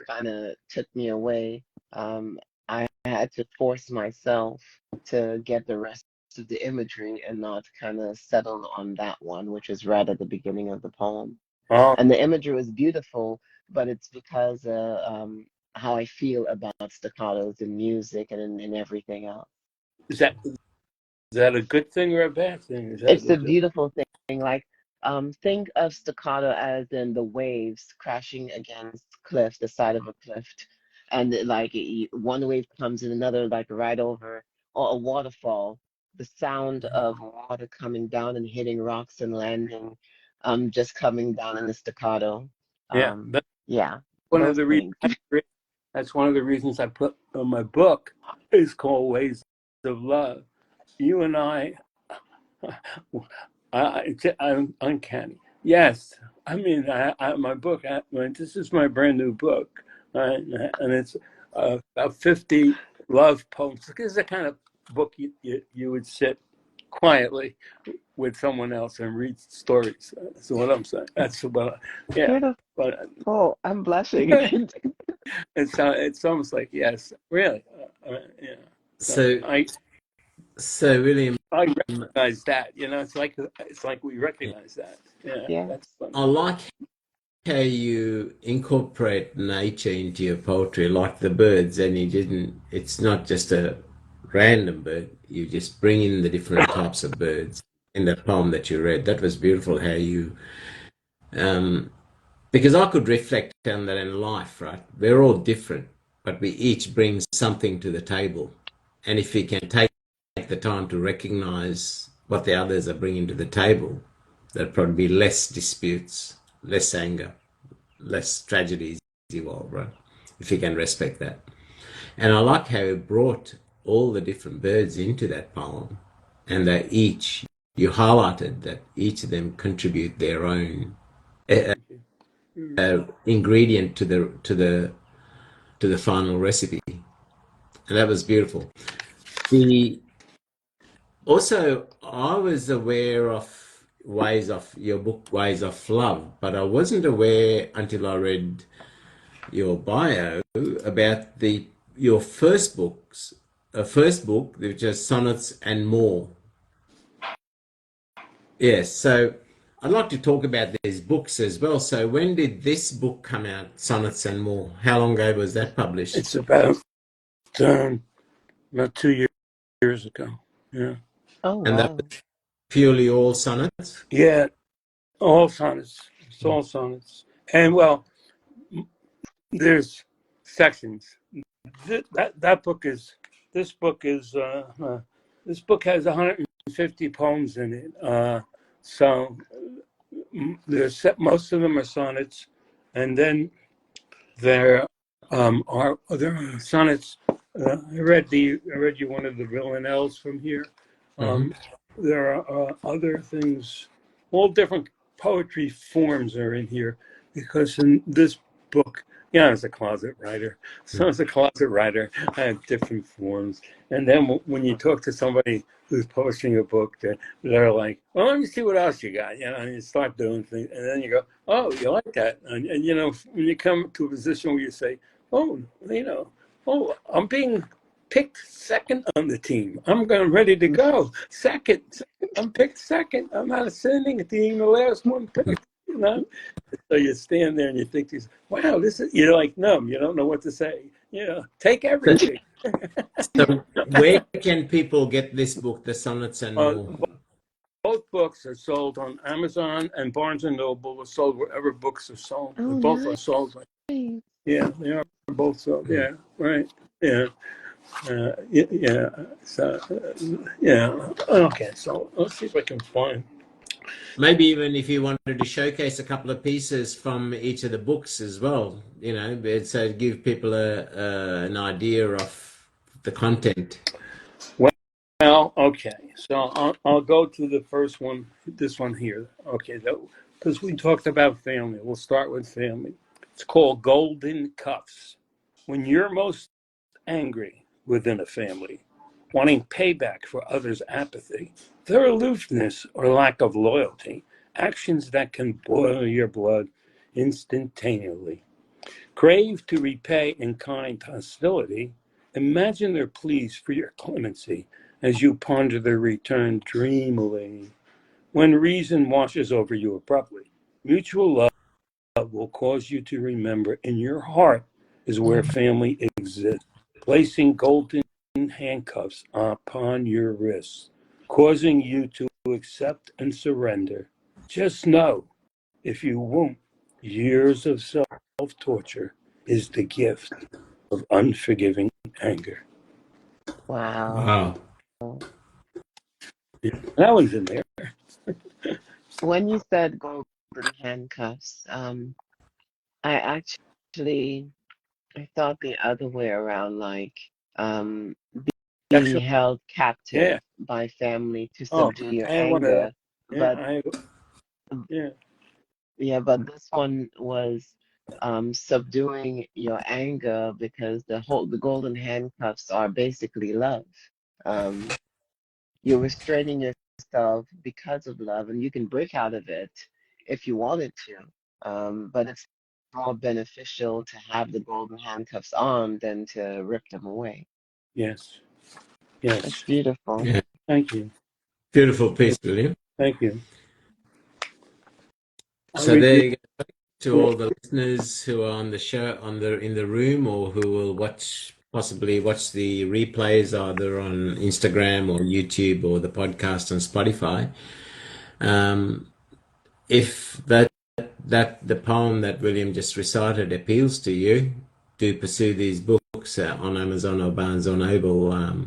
kind of took me away. I had to force myself to get the rest of the imagery and not kind of settle on that one, which is right at the beginning of the poem.
Oh,
And the imagery was beautiful, but it's because how I feel about staccatos in music and in everything else.
is that a good thing or a bad thing?
It's a beautiful thing. Like, think of staccato as in the waves crashing against cliff, the side of a cliff, and like one wave comes and another like right over, or a waterfall. The sound of water coming down and hitting rocks and landing, just coming down in the staccato.
Yeah,
Um,
that's
yeah,
one of
those
the reasons.
things.
That's one of the reasons I put on my book is called Ways of Love. You and I'm uncanny. Yes, I mean, my book. This is my brand new book, and it's about 50 love poems. This is the kind of book you would sit quietly with someone else and read stories. That's what I'm saying. That's what, yeah.
Beautiful.
But
I'm blushing.
it's almost like yes, really, yeah.
So,
I
so William,
I recognize that. It's like we
yeah,
recognize that. Yeah,
Yeah.
that's fun.
I like how you incorporate nature into your poetry, like the birds, and it's not just a random bird, you just bring in the different types of birds in that poem that you read. That was beautiful how you, um, because I could reflect on that in life, right? We're all different, but we each bring something to the table. And if we can take the time to recognize what the others are bringing to the table, there'll probably be less disputes, less anger, less tragedies evolve, right? If you can respect that. And I like how it brought all the different birds into that poem, and you highlighted that each of them contribute their own ingredient to the final recipe, and that was beautiful. The Also, I was aware of your book, Ways of Love, but I wasn't aware until I read your bio about your first book, which is Sonnets and More. Yes, so I'd like to talk about these books as well. So when did this book come out, Sonnets and More? How long ago was that published?
It's about 2 years ago. Yeah,
Oh,
And that
wow.
was purely all sonnets?
yeah, all sonnets. It's all sonnets, and well, there's sections. That book is. This book is. This book has 150 poems in it. So there's most of them are sonnets, and then there are other sonnets. I read you one of the villanelles from here.
Mm-hmm.
Um, there are other things. All different poetry forms are in here because in this book, yeah, I was a closet writer. So as a closet writer, I have different forms. And then when you talk to somebody who's posting a book, they're like, well, let me see what else you got. And you start doing things. And then you go, oh, you like that. And when you come to a position where you say, oh, oh, I'm being picked second on the team. I'm ready to go. Second. I'm picked second. I'm not ascending at the last one picked. So you stand there and you think, wow, you're like numb. You don't know what to say. Take everything.
So where can people get this book, The Sonnets and
uh,
More?
both books are sold on Amazon and Barnes and Noble are sold wherever books are sold.
Oh,
Both are
nice.
sold. Yeah, they are both sold. Yeah, right. Yeah. Yeah. So, yeah. Okay. So let's see if I can find.
Maybe even if you wanted to showcase a couple of pieces from each of the books as well, so give people an idea of the content.
Well, okay. So I'll go to the first one, this one here. Okay, because we talked about family. We'll start with family. It's called Golden Cuffs. When you're most angry within a family, wanting payback for others' apathy, their aloofness or lack of loyalty, actions that can boil your blood instantaneously. Crave to repay in kind hostility, imagine their pleas for your clemency as you ponder their return dreamily. When reason washes over you abruptly, mutual love will cause you to remember in your heart is where family exists, placing golden handcuffs upon your wrists, causing you to accept and surrender. Just know, if you won't, years of self-torture is the gift of unforgiving anger.
Wow.
Wow.
That one's in there.
When you said golden handcuffs, I actually I thought the other way around, like um, being
Actually,
held captive
yeah.
by family to
Oh,
subdue your
I have one of that.
anger.
Yeah,
But
yeah.
yeah, but this one was subduing your anger because the golden handcuffs are basically love. Um, you're restraining yourself because of love, and you can break out of it if you wanted to. But it's more beneficial to have the golden handcuffs on than to rip them away.
Yes,
That's
yes.
beautiful.
Yeah.
Thank you.
Beautiful piece, William.
Thank you. I'll
So
read
there
you.
you go. To all the listeners who are on the show, in the room, or who will possibly watch the replays either on Instagram or YouTube or the podcast on Spotify. Um, if that the poem that William just recited appeals to you, do pursue these books on Amazon or Barnes or Noble.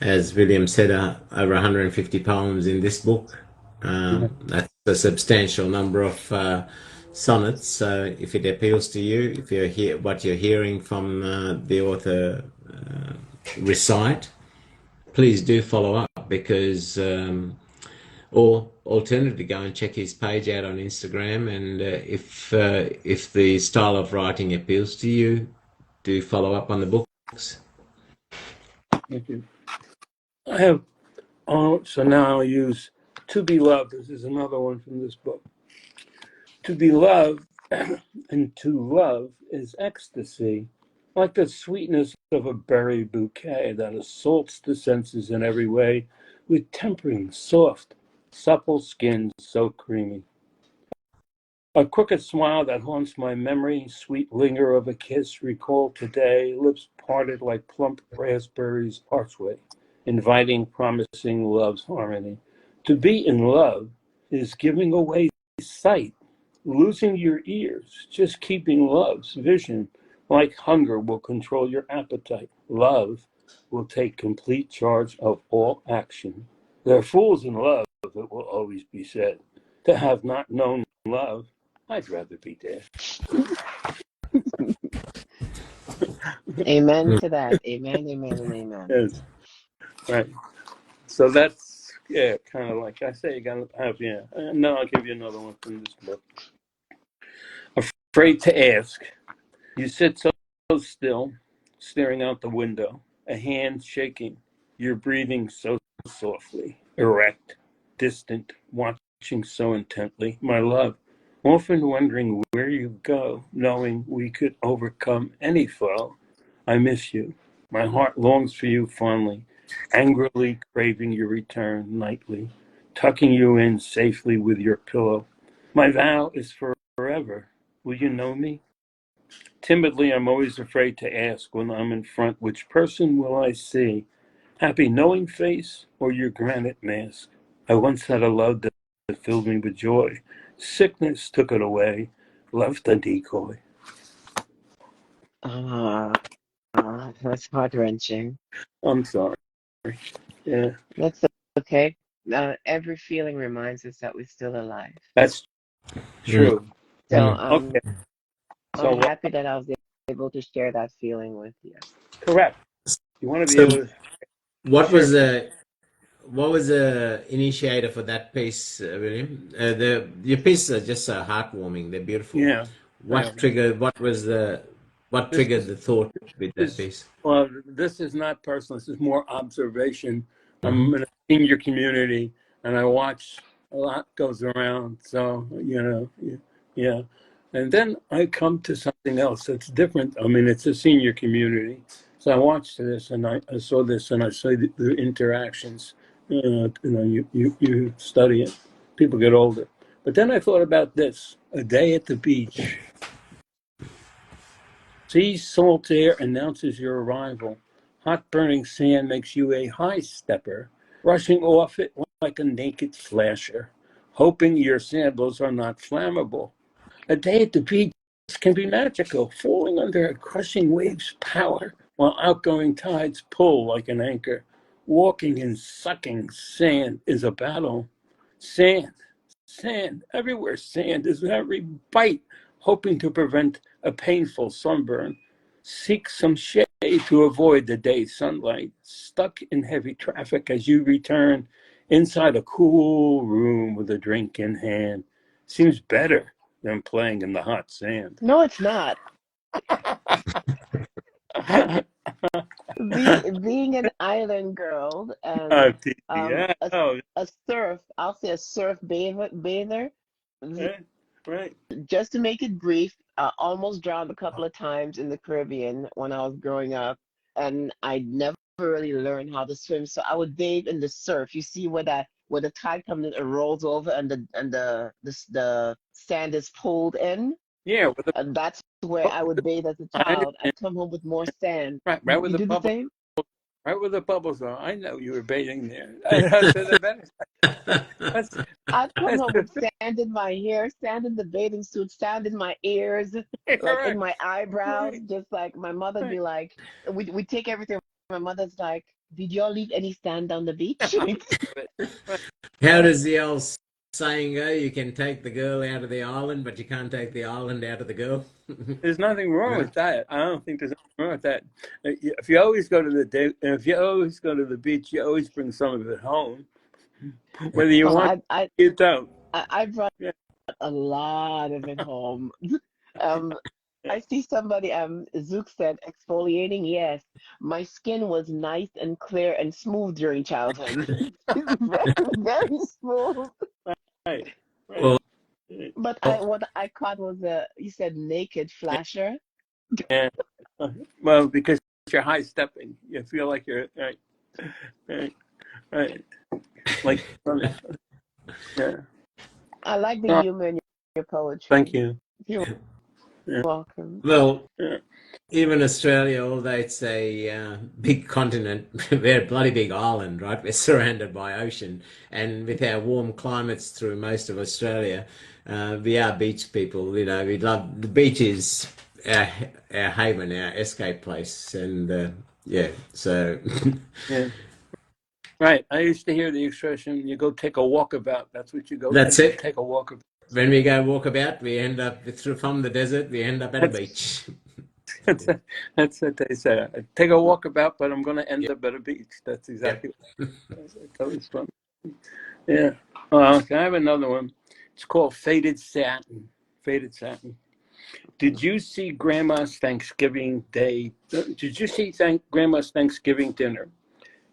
As William said, over 150 poems in this book.
Yeah.
That's a substantial number of sonnets. So if it appeals to you, if what you're hearing from the author recite, please do follow up because. Or alternatively, go and check his page out on Instagram. And if the style of writing appeals to you, do follow up on the books.
Thank you. I have. Oh, so now I'll use "To Be Loved." This is another one from this book. To be loved and to love is ecstasy, like the sweetness of a berry bouquet that assaults the senses in every way, with tempering, soft, supple skin so creamy. A crooked smile that haunts my memory, sweet linger of a kiss recalled today, lips parted like plump raspberries archway, inviting, promising love's harmony. To be in love is giving away sight, losing your ears, just keeping love's vision. Like hunger will control your appetite, love will take complete charge of all action. There are fools in love, it will always be said. To have not known love, I'd rather be dead.
Amen to that. Amen, amen, and amen.
Yes, right. So that's, yeah, kind of like I say, you gotta have, yeah. No, I'll give you another one from this book. Afraid to ask. You sit so still, staring out the window, a hand shaking, your breathing so softly, erect, distant, watching so intently. My love, often wondering where you go, knowing we could overcome any foe. I miss you. My heart longs for you fondly, angrily craving your return nightly, tucking you in safely with your pillow. My vow is forever. Will you know me? Timidly, I'm always afraid to ask when I'm in front, which person will I see? Happy knowing face or your granite mask? I once had a love that filled me with joy. Sickness took it away, left a decoy.
Ah, that's heart wrenching.
I'm sorry. Yeah.
That's okay. every feeling reminds us that we're still alive.
That's true.
So
Okay.
I'm
So
happy that I was able to share that feeling with you.
correct. You want to be
So
able to
what
share.
was the initiator for that piece, William? Your pieces are just so heartwarming. They're beautiful.
Yeah.
What triggered? What
This
triggered the thought with that
is
piece?
well. This is not personal. This is more observation.
Mm-hmm.
I'm in a senior community, and I watch a lot goes around. So yeah. And then I come to something else that's different. I mean, it's a senior community. So I watched this, and I saw this, and I saw the interactions. You study it. People get older. But then I thought about this: a day at the beach. Sea salt air announces your arrival. Hot burning sand makes you a high stepper, rushing off it like a naked flasher, hoping your sandals are not flammable. A day at the beach can be magical, falling under a crushing wave's power while outgoing tides pull like an anchor. Walking and sucking sand is a battle. Sand, sand, everywhere sand is every bite, hoping to prevent a painful sunburn. Seek some shade to avoid the day's sunlight, stuck in heavy traffic as you return inside a cool room with a drink in hand. Seems better than playing in the hot sand.
No, it's not. Being an island girl and
Oh, yeah. Oh,
a surf, I'll say a surf bather,
right, right.
just to make it brief, I almost drowned a couple of times in the Caribbean when I was growing up, and I never really learned how to swim. So I would bathe in the surf. You see where the tide comes in, it rolls over, and the sand is pulled in.
Yeah, with the
And that's where I would bathe as a
I
child.
understand.
I'd come home with more sand.
Right with
You
the
do the
bubble,
same?
right with the bubbles are. I know you were bathing there. That's the better. That's
I'd come
that's
home with sand in my hair, sand in the bathing suit, sand in my ears, like in
right,
my eyebrows.
right,
Just like my mother'd
right.
be like, we take everything. My mother's like, did y'all leave any sand on the beach?
Right,
How does the old saying go? You can take the girl out of the island, but you can't take the island out of the girl.
There's nothing wrong
Yeah.
with that. I don't think there's nothing wrong with that. If you always go to the day, if you always go to the beach, you always bring some of it home, whether you
Oh,
want, you don't.
I brought
Yeah.
a lot of it home. Um, I see somebody, Zook said, exfoliating. Yes, my skin was nice and clear and smooth during childhood. Very, very smooth.
Right, right.
Well,
But what I caught was you said naked flasher.
Yeah. Well, because you're high stepping, you feel like you're right, right, right. Like, yeah.
I like the
Oh,
humor in your
thank
poetry.
you.
You're
Yeah,
welcome.
well,
yeah.
even Australia, although it's a big continent, we're a bloody big island, right? We're surrounded by ocean, and with our warm climates through most of Australia, we are beach people. You know, we love the beach is our our haven, our escape place, and yeah. So
Yeah. Right. I used to hear the expression, you go take a walkabout. That's what you go do.
that's
You
it.
take a walkabout.
When we go walk about, we end up through from the desert. We end up at a
That's
beach.
that's that's what they say. I take a walkabout, but I'm going to end
Yep.
up at a beach. That's
Yep.
exactly what it's always fun. Yeah. Well, can I have another one? It's called Faded Satin. Faded Satin. Did you see Grandma's Thanksgiving Day? Did you see Grandma's Thanksgiving dinner?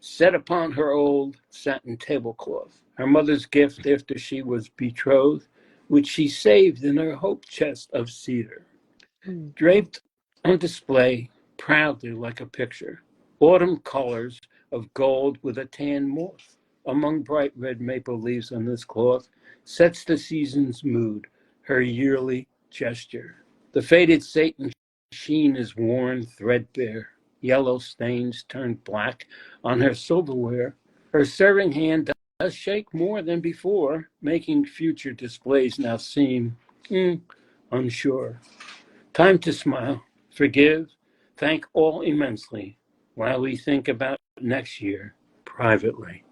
Set upon her old satin tablecloth, her mother's gift after she was betrothed, which she saved in her hope chest of cedar,
Mm.
draped on display proudly like a picture. Autumn colors of gold with a tan moth among bright red maple leaves on this cloth sets the season's mood, her yearly gesture. The faded Satan sheen is worn threadbare. Yellow stains turned black on her silverware. Her serving hand does shake more than before, making future displays now seem unsure. Time to smile, forgive, thank all immensely, while we think about next year privately.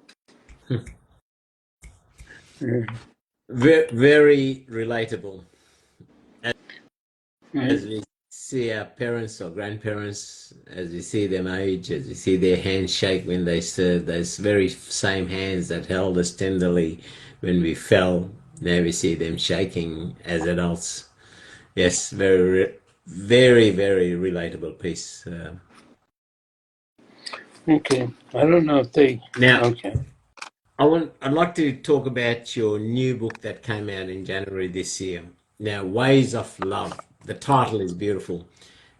Very relatable.
Right.
As we see our parents or grandparents, as we see them age, as we see their hands shake when they serve, those very same hands that held us tenderly when we fell, now we see them shaking as adults. Yes, very relatable piece.
Okay. I don't know if they.
Now,
Okay.
I'd like to talk about your new book that came out in January this year. Now, Ways of Love. The title is beautiful.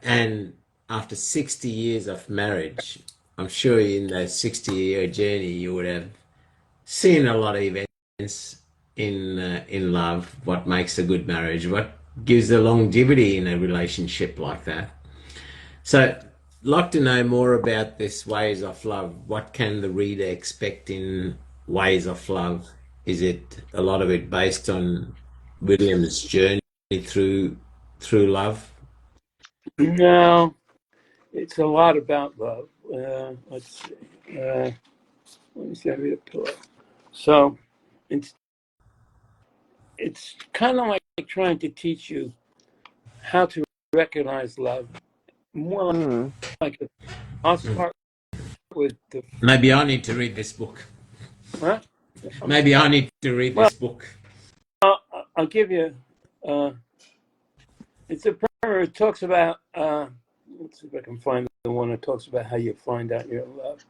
And after 60 years of marriage, I'm sure in that 60-year journey you would have seen a lot of events in love. What makes a good marriage? What gives the longevity in a relationship like that? So, I'd like to know more about this Ways of Love. What can the reader expect in Ways of Love? Is it a lot of it based on William's journey through love?
No, it's a lot about love. Let's see. Let me see. I read a pillow. So it's kind of like trying to teach you how to recognize love. More
Mm.
like I'll
Mm.
start with the
Maybe I need to read this book.
what?
Maybe I need to read
Well,
this book.
I'll give you. It's a primer. It talks about. Let's see if I can find the one that talks about how you find out your love.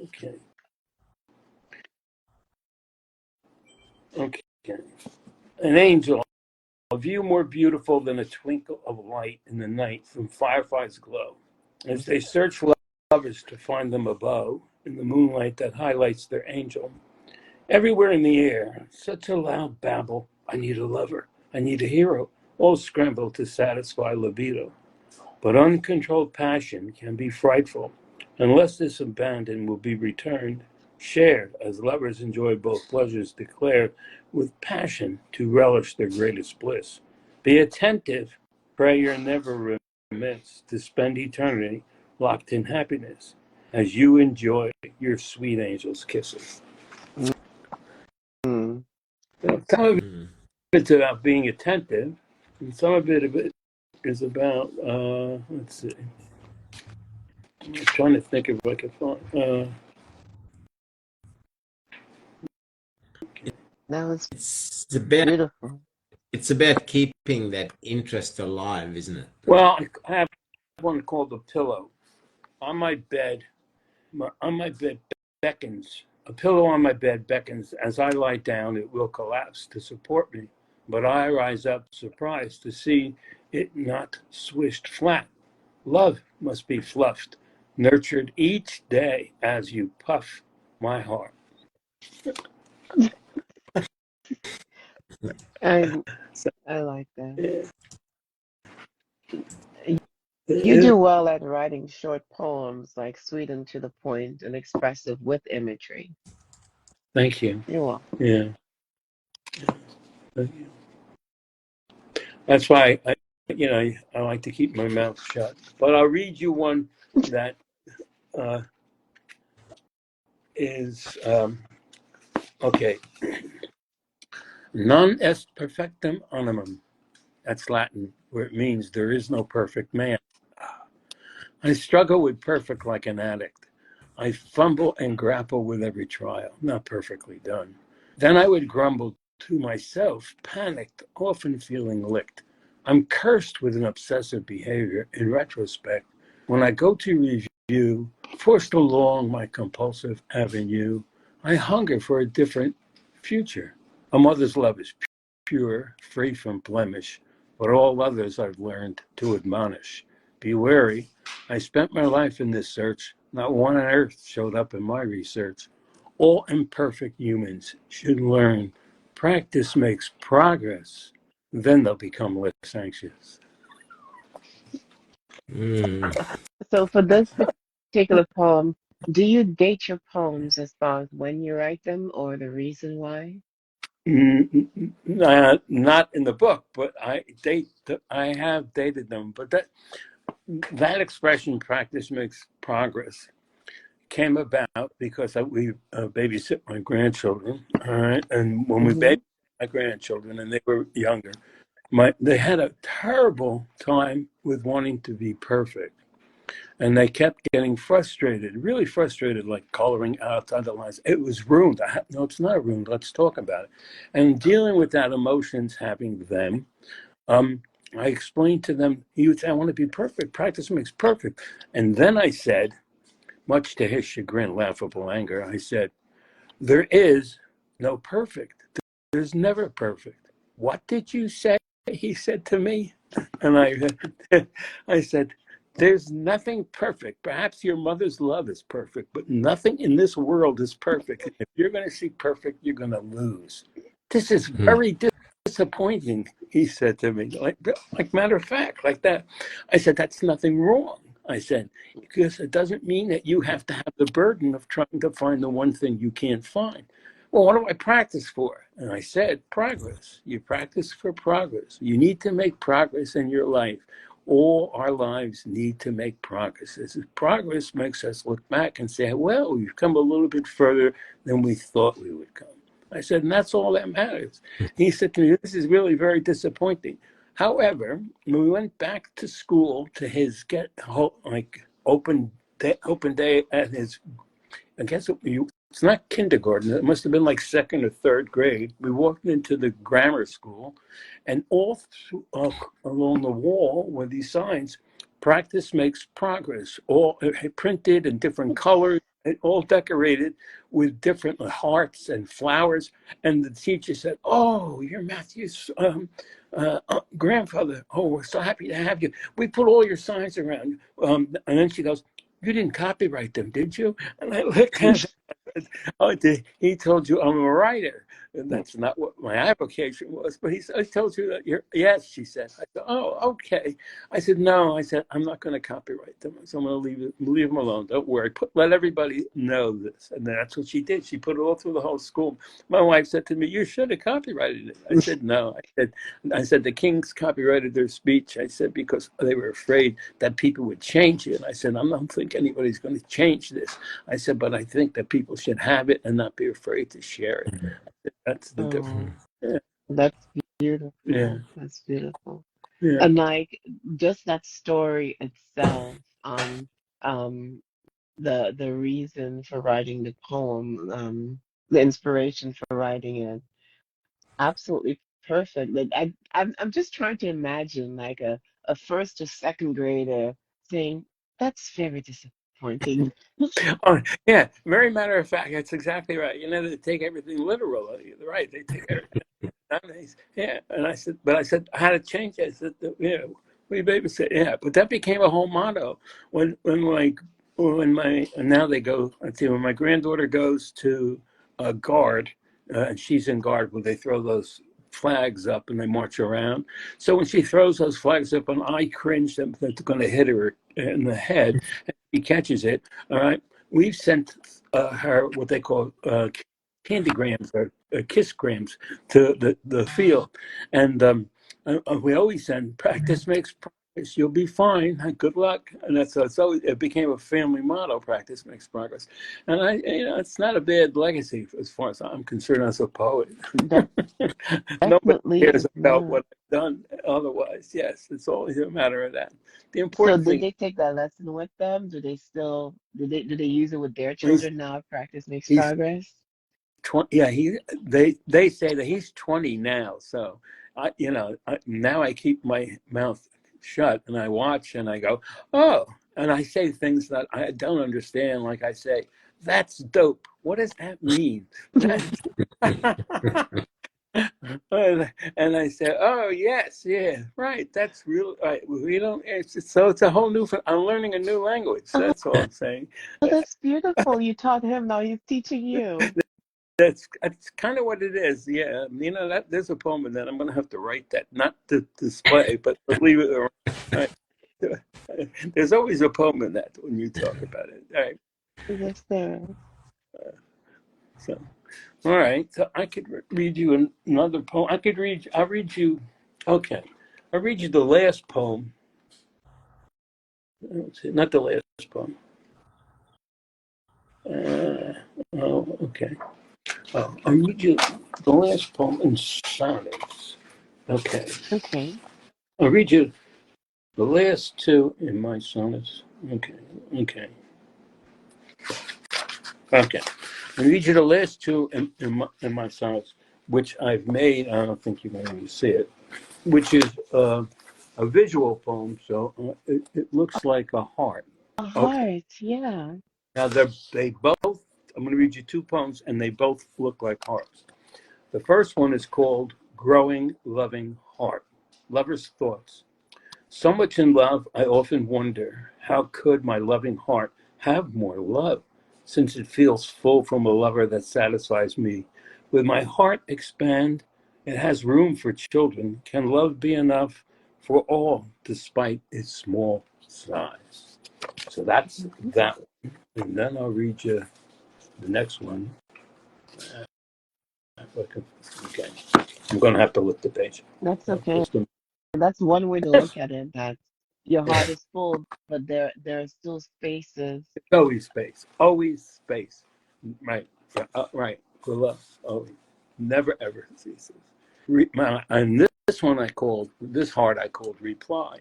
Okay. Okay. An angel, a view more beautiful than a twinkle of light in the night from fireflies' glow. As they search for lovers to find them above in the moonlight that highlights their angel. Everywhere in the air, such a loud babble. I need a lover. I need a hero. All scramble to satisfy libido. But uncontrolled passion can be frightful unless this abandon will be returned, shared as lovers enjoy both pleasures declared with passion to relish their greatest bliss. Be attentive, prayer never remits to spend eternity locked in happiness as you enjoy your sweet angel's kisses.
Mm.
Some of
Mm.
it's about being attentive, and some of it is about, let's see, I'm trying to think if I can find.
That was
It's about
beautiful.
it's about keeping that interest alive, isn't it?
Well, I have one called the pillow. On my bed, beckons. A pillow on my bed beckons. As I lie down, it will collapse to support me. But I rise up surprised to see it not swished flat. Love must be fluffed, nurtured each day as you puff my heart.
I
So,
I like that.
yeah.
You do well at writing short poems, like sweet and to the point and expressive with imagery.
Thank you.
You're welcome.
Yeah. Thank you. That's why I like to keep my mouth shut. But I'll read you one that uh, is okay. Non est perfectum animum. That's Latin, where it means there is no perfect man. I struggle with perfect like an addict. I fumble and grapple with every trial, not perfectly done. Then I would grumble to myself, panicked, often feeling licked. I'm cursed with an obsessive behavior in retrospect. When I go to review, forced along my compulsive avenue, I hunger for a different future. A mother's love is pure, free from blemish, but all others I've learned to admonish. Be wary. I spent my life in this search. Not one on earth showed up in my research. All imperfect humans should learn. Practice makes progress. Then they'll become less anxious.
Mm.
So for this particular poem, do you date your poems as far as when you write them or the reason why?
Not in the book, but I have dated them. But that expression, practice makes progress, came about because we babysit my grandchildren, all right? And when we
Mm-hmm.
babysit my grandchildren, and they were younger, they had a terrible time with wanting to be perfect. And they kept getting frustrated, really frustrated, like coloring outside the lines. It was ruined. No, it's not ruined. Let's talk about it. And dealing with that emotions, having them, I explained to them, he would say, I want to be perfect. Practice makes perfect. And then I said, much to his chagrin, laughable anger, I said, there is no perfect. There's never perfect. What did you say? He said to me. And I said, there's nothing perfect. Perhaps your mother's love is perfect, but nothing in this world is perfect. If you're going to seek perfect, you're going to lose. This is very disappointing, he said to me. Like matter of fact, like that. I said, that's nothing wrong. I said, because it doesn't mean that you have to have the burden of trying to find the one thing you can't find. Well, what do I practice for? And I said, progress. You practice for progress. You need to make progress in your life. All our lives need to make progress. This progress makes us look back and say, well, we've come a little bit further than we thought we would come. I said, and that's all that matters. He said to me, this is really very disappointing. However, when we went back to school to his open day at his, I guess it's not kindergarten. It must have been like second or third grade. We walked into the grammar school, and all through, along the wall were these signs: "Practice makes progress." All printed in different colors, and all decorated with different hearts and flowers. And the teacher said, "Oh, you're Matthew's grandfather. Oh, we're so happy to have you. We put all your signs around." And then she goes, "You didn't copyright them, did you?" And I looked at her. Oh, he told you I'm a writer. And that's not what my application was. But I told you that yes, she said. I said, oh, okay. I said, no. I said, I'm not going to copyright them. So I'm going to leave them alone. Don't worry. Let everybody know this. And that's what she did. She put it all through the whole school. My wife said to me, you should have copyrighted it. I said, no. I said, the Kings copyrighted their speech. I said, because they were afraid that people would change it. And I said, I don't think anybody's going to change this. I said, but I think that people should have it and not be afraid to share it. That's the difference. Yeah.
That's beautiful.
Yeah.
That's beautiful.
Yeah.
And like just that story itself, um, the reason for writing the poem, the inspiration for writing it, absolutely perfect. Like I'm just trying to imagine like a first or second grader saying, "That's very disappointing."
Oh, yeah. Very matter of fact, that's exactly right. You know, they take everything literal. Right. They take everything. Yeah. And I said, how to change it? I said, yeah, we babysit. Yeah. But that became a whole motto. Now they go, let's see, when my granddaughter goes to a guard, and she's in guard, when they throw those flags up and they march around. So when she throws those flags up, and I cringe that they're going to hit her in the head, and she catches it. All right. We've sent her what they call candygrams or kissgrams to the field. And we always send, practice makes progress. You'll be fine. Good luck. And it became a family motto, practice makes progress. And it's not a bad legacy as far as I'm concerned as a poet.
That
Nobody
definitely
cares
is
about
not.
what I've done otherwise. Yes, it's always a matter of that. The
So
important
did
thing
they take that lesson with them? Do they still do they use it with their
is
children now? Practice makes
he's
progress.
20. Yeah, they say that he's 20 now. So now I keep my mouth shut and I watch and I go, oh, and I say things that I don't understand. Like I say, that's dope. What does that mean? And I said, oh yes, yeah, right. That's real. Right. We don't. It's a whole new. I'm learning a new language.
Oh,
That's all I'm saying.
that's beautiful. You taught him, now he's teaching you.
That's kind of what it is. Yeah, that there's a poem in that. I'm going to have to write that, not to display, but to leave it around. Right. There's always a poem in that when you talk about it. All right.
Yes, sir.
So, all right. So I could read you another poem. I'll read you. Okay. I'll read you the last poem. Let's see, not the last poem. Oh, okay. Oh, I read you the last poem in sonnets. Okay.
Okay.
I'll read you the last two in my sonnets. Okay. Okay. Okay. I'll read you the last two in my sonnets, which I've made. I don't think you're going to see it, which is a visual poem. So it looks like a heart.
A
Okay.
heart, yeah.
Now they both. I'm going to read you two poems, and they both look like hearts. The first one is called "Growing Loving Heart." Lover's thoughts. So much in love, I often wonder how could my loving heart have more love, since it feels full from a lover that satisfies me. With my heart expand, it has room for children. Can love be enough for all, despite its small size? So that's that one. And then I'll read you the next one. Okay. I'm going to have to look the page.
That's okay.
Just a
That's one way to look at it, that your heart is full, but there are still spaces.
Always space. Always space. Right. Yeah. Right. For love. Always. Never ever ceases. And this one I called, this heart I called reply.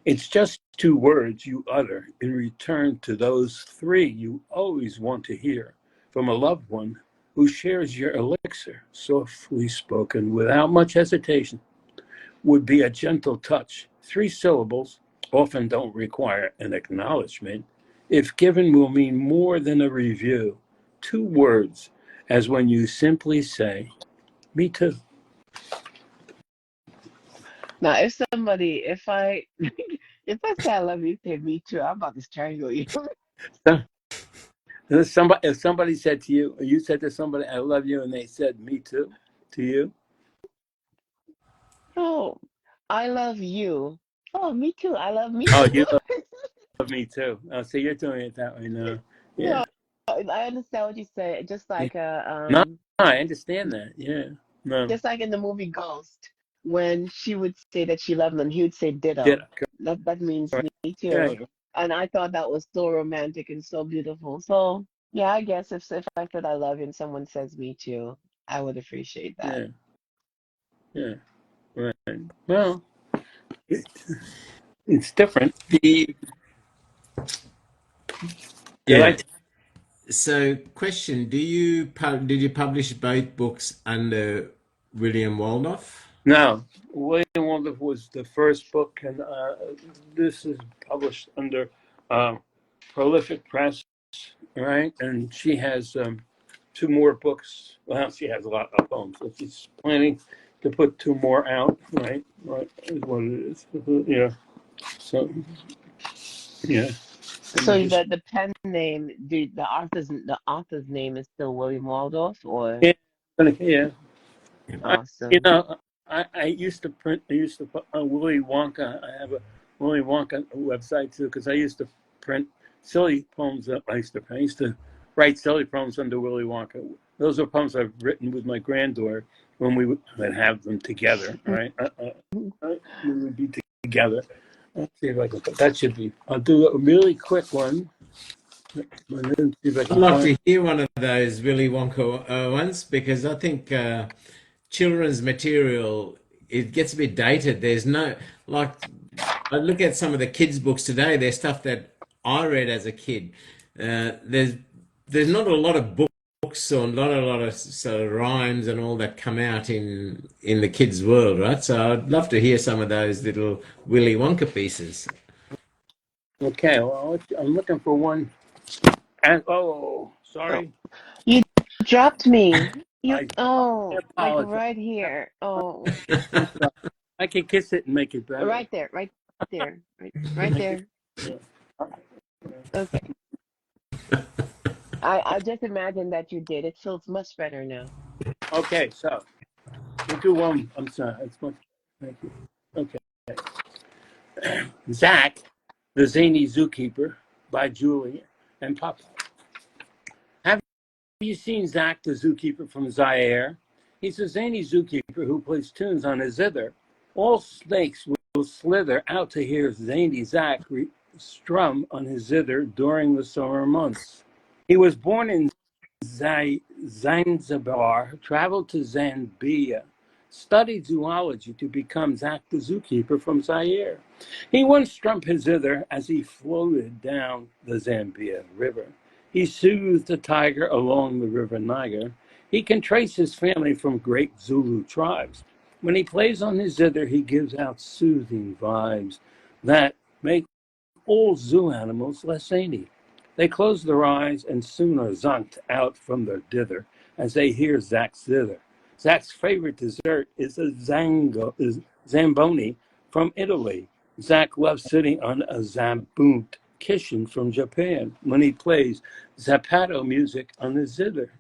It's just two words you utter in return to those three you always want to hear from a loved one who shares your elixir, softly spoken without much hesitation. Would be a gentle touch. Three syllables often don't require an acknowledgement. If given, will mean more than a review. Two words, as when you simply say, me too.
Now, if I say I love you, say me too. I'm about to strangle you.
If somebody said to you, or you said to somebody, I love you, and they said, me too, to you.
Oh, I love you. Oh, me too. I love me
Oh,
too.
you love me too. Oh, so you're doing it that way now. Yeah.
No, I understand what you say. Just
Yeah.
like
No, I understand that. Yeah. No.
just like in the movie Ghost, when she would say that she loved him, and he would say
Did
ditto. That means
right.
me
Yeah,
too. And I thought that was so romantic and so beautiful. So yeah, I guess if I said I love you and someone says me too, I would appreciate that.
yeah, yeah. Right. Well, it, it's different.
The
Did I?
yeah. So, question: did you publish both books under William Waldorf?
No. William Waldorf was the first book, and this is published under uh, Prolific Press, right? And she has two more books. Well, she has a lot of poems, so she's planning to put two more out, right? Right, is what it is. Yeah. So, yeah. Let me
So
just.
the pen name, the author's name is still William Waldorf, or
Yeah. Yeah. I, you
awesome.
know, I used to print. I used to put Willy Wonka. I have a Willy Wonka website too, because I used to print silly poems. I used to write silly poems under Willy Wonka. Those are poems I've written with my granddaughter when we would have them together. Right, we would be together. Let's see if I can. That should be. I'll do a really quick one, and then see if I
I'd
can
like
find.
to hear one of those Willy Wonka ones because I think children's material it gets a bit dated. There's no like I look at some of the kids' books today. There's stuff that I read as a kid. There's not a lot of books or not a lot of sort of rhymes and all that come out in the kids' world, right? So I'd love to hear some of those little Willy Wonka pieces.
Okay, well, I'm looking for one. And
Oh,
sorry.
you dropped me.
I
Like
apologize.
right here. Oh,
I'm sorry. I can kiss it and make it better.
right there, right
Make it,
there.
yeah.
Okay. I just imagined that you did. It feels much better now.
Okay, so we'll do one. I'm sorry. It's much. Thank you. Okay. Zach, the Zany Zookeeper by Julie and Papa. Have you seen Zach, the zookeeper from Zaire? He's a zany zookeeper who plays tunes on his zither. All snakes will slither out to hear zany Zach strum on his zither during the summer months. He was born in Zanzibar, traveled to Zambia, studied zoology to become Zach the zookeeper from Zaire. He once struck his zither as he floated down the Zambia River. He soothed a tiger along the River Niger. He can trace his family from great Zulu tribes. When he plays on his zither, he gives out soothing vibes that make all zoo animals less zany. They close their eyes and soon are zonked out from their dither as they hear Zach's zither. Zach's favorite dessert is Zamboni from Italy. Zach loves sitting on a Zamboot kitchen from Japan when he plays Zapato music on his zither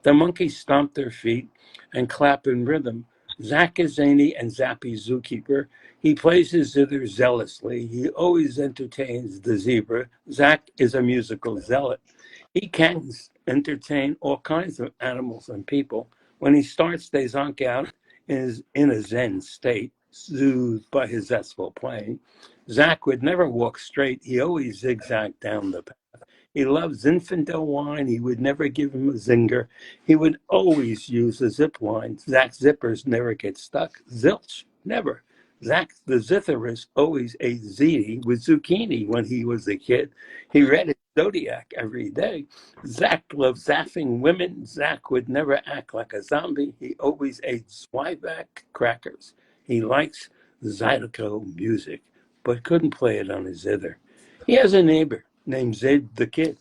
The monkeys stomp their feet and clap in rhythm. Zach is zany and zappy zookeeper. He plays his zither zealously. He always entertains the zebra. Zach is a musical zealot. He can entertain all kinds of animals and people. When he starts, they zonk out in a zen state, soothed by his zestful playing. Zach would never walk straight. He always zigzagged down the path. He loves Zinfandel wine. He would never give him a zinger. He would always use a zip line. Zach's zippers never get stuck. Zilch, never. Zach the zither is always a ziti with zucchini when he was a kid. He read his Zodiac every day. Zach loves zapping women. Zach would never act like a zombie. He always ate Zwieback crackers. He likes Zydeco music, but couldn't play it on his zither. He has a neighbor named Zed the Kid.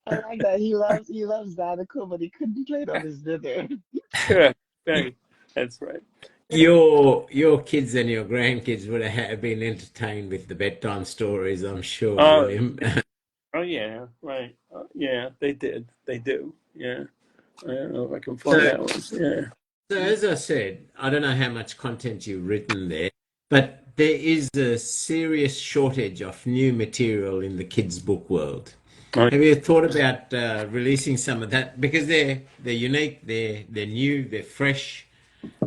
I like that. He loves Zydeco, but he couldn't play it on his zither.
Right. That's right.
Your kids and your grandkids would have been entertained with the bedtime stories, I'm sure,
Oh,
William.
oh yeah, right. Yeah, they did. They do. Yeah. I don't know if I can find
So,
that one. Yeah.
so as I said, I don't know how much content you've written there, but there is a serious shortage of new material in the kids' book world.
Oh,
Have you thought about releasing some of that? Because they're unique, they're new, they're fresh.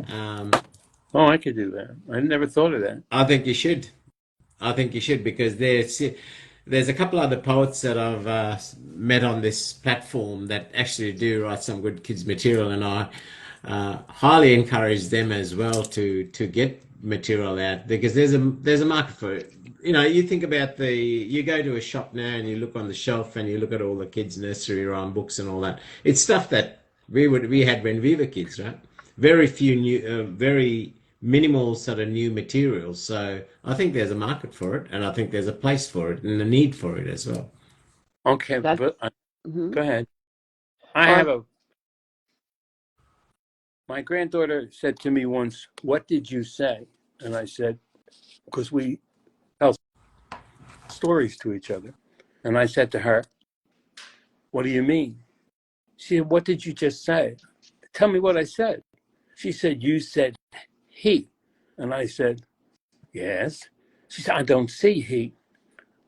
Um,
oh, I could do that. I never thought of that.
I think you should. I think you should because there's a couple other poets that I've met on this platform that actually do write some good kids material, and I highly encourage them as well to get material out because there's a market for it. You know, you think about you go to a shop now and you look on the shelf and you look at all the kids' nursery rhyme books and all that. It's stuff that we had when we were kids, right? Very few new, very minimal sort of new materials. So I think there's a market for it, and I think there's a place for it and a need for it as well.
Okay,
That's
but
mhm.
go ahead. I
Well,
have my granddaughter said to me once, "What did you say?" And I said, because we tell stories to each other. And I said to her, "What do you mean?" She said, "What did you just say?" Tell me what I said. She said, "You said he." And I said, "Yes." She said, "I don't see he."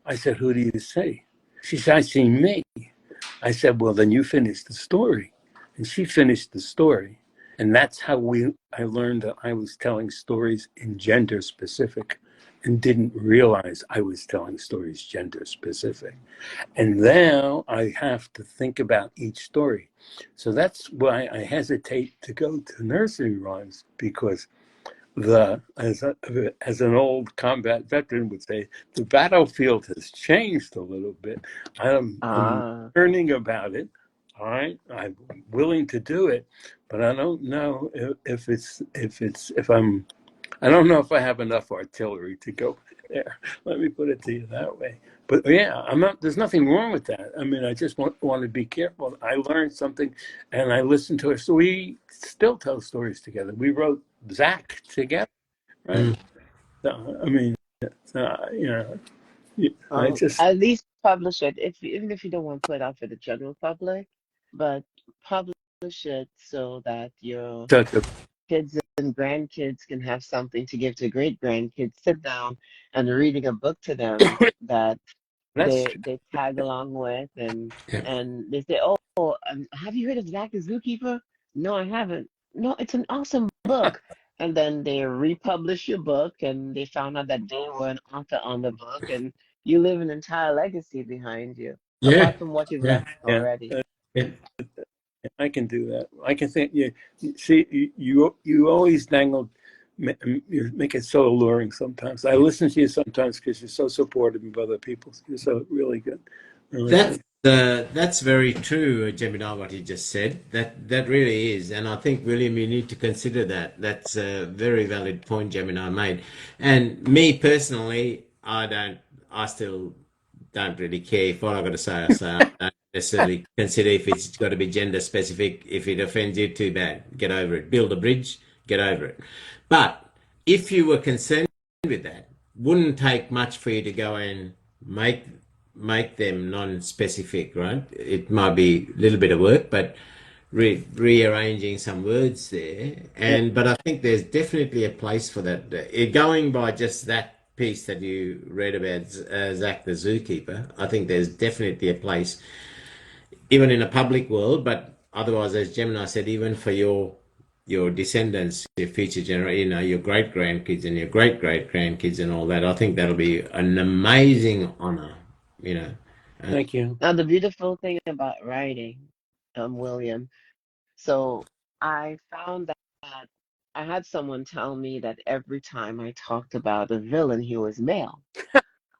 I said, "Who do you see?" She said, "I see me." I said, "Well, then you finish the story." And she finished the story. And that's how I learned that I was telling stories in gender specific and didn't realize I was telling stories gender specific. And now I have to think about each story. So that's why I hesitate to go to nursery rhymes because as an old combat veteran would say, the battlefield has changed a little bit. I'm
ah,
learning about it. All right, I'm willing to do it, but I don't know I don't know if I have enough artillery to go there. Let me put it to you that way. But yeah, I'm not. There's nothing wrong with that. I mean, I just want to be careful. I learned something, and I listened to it. So we still tell stories together. We wrote Zach together, right?
Mm.
So, I mean, I just
at least publish it if even if you don't want to put it out for the general public, but publish it so that your
that's
kids and grandkids can have something to give to great grandkids. Sit down and reading a book to them that
that's true.
they tag along with,
Yeah.
and they say, "Oh, have you heard of Zach the Zookeeper?" No, I haven't. No, it's an awesome book. and then they republish your book, and they found out that they were an author on the book, and you leave an entire legacy behind you,
Yeah,
apart from what you've
yeah,
left
Yeah,
already.
yeah.
I can do that. I can think. You see, you always dangle. You make it so alluring sometimes. I listen to you sometimes because you're so supportive of other people. You're so really good. Really
That's
good.
that's very true, Gemini, what you just said. That really is, and I think William, you need to consider that. That's a very valid point Gemini made. And me personally, I still don't really care if what I've got to say. I say I don't necessarily consider if it's got to be gender specific. If it offends you, too bad. Get over it. Build a bridge. Get over it. But if you were concerned with that, wouldn't take much for you to go and make them non-specific, right? It might be a little bit of work, but rearranging some words there.
Yeah.
But I think there's definitely a place for that. Going by just that piece that you read about Zach the Zookeeper, I think there's definitely a place, even in a public world, but otherwise, as Gemini said, even for your descendants, your future generation, your great grandkids and your great great grandkids and all that. I think that'll be an amazing honor, you know.
Thank you.
Now, the beautiful thing about writing, William, so I found that I had someone tell me that every time I talked about a villain, he was male.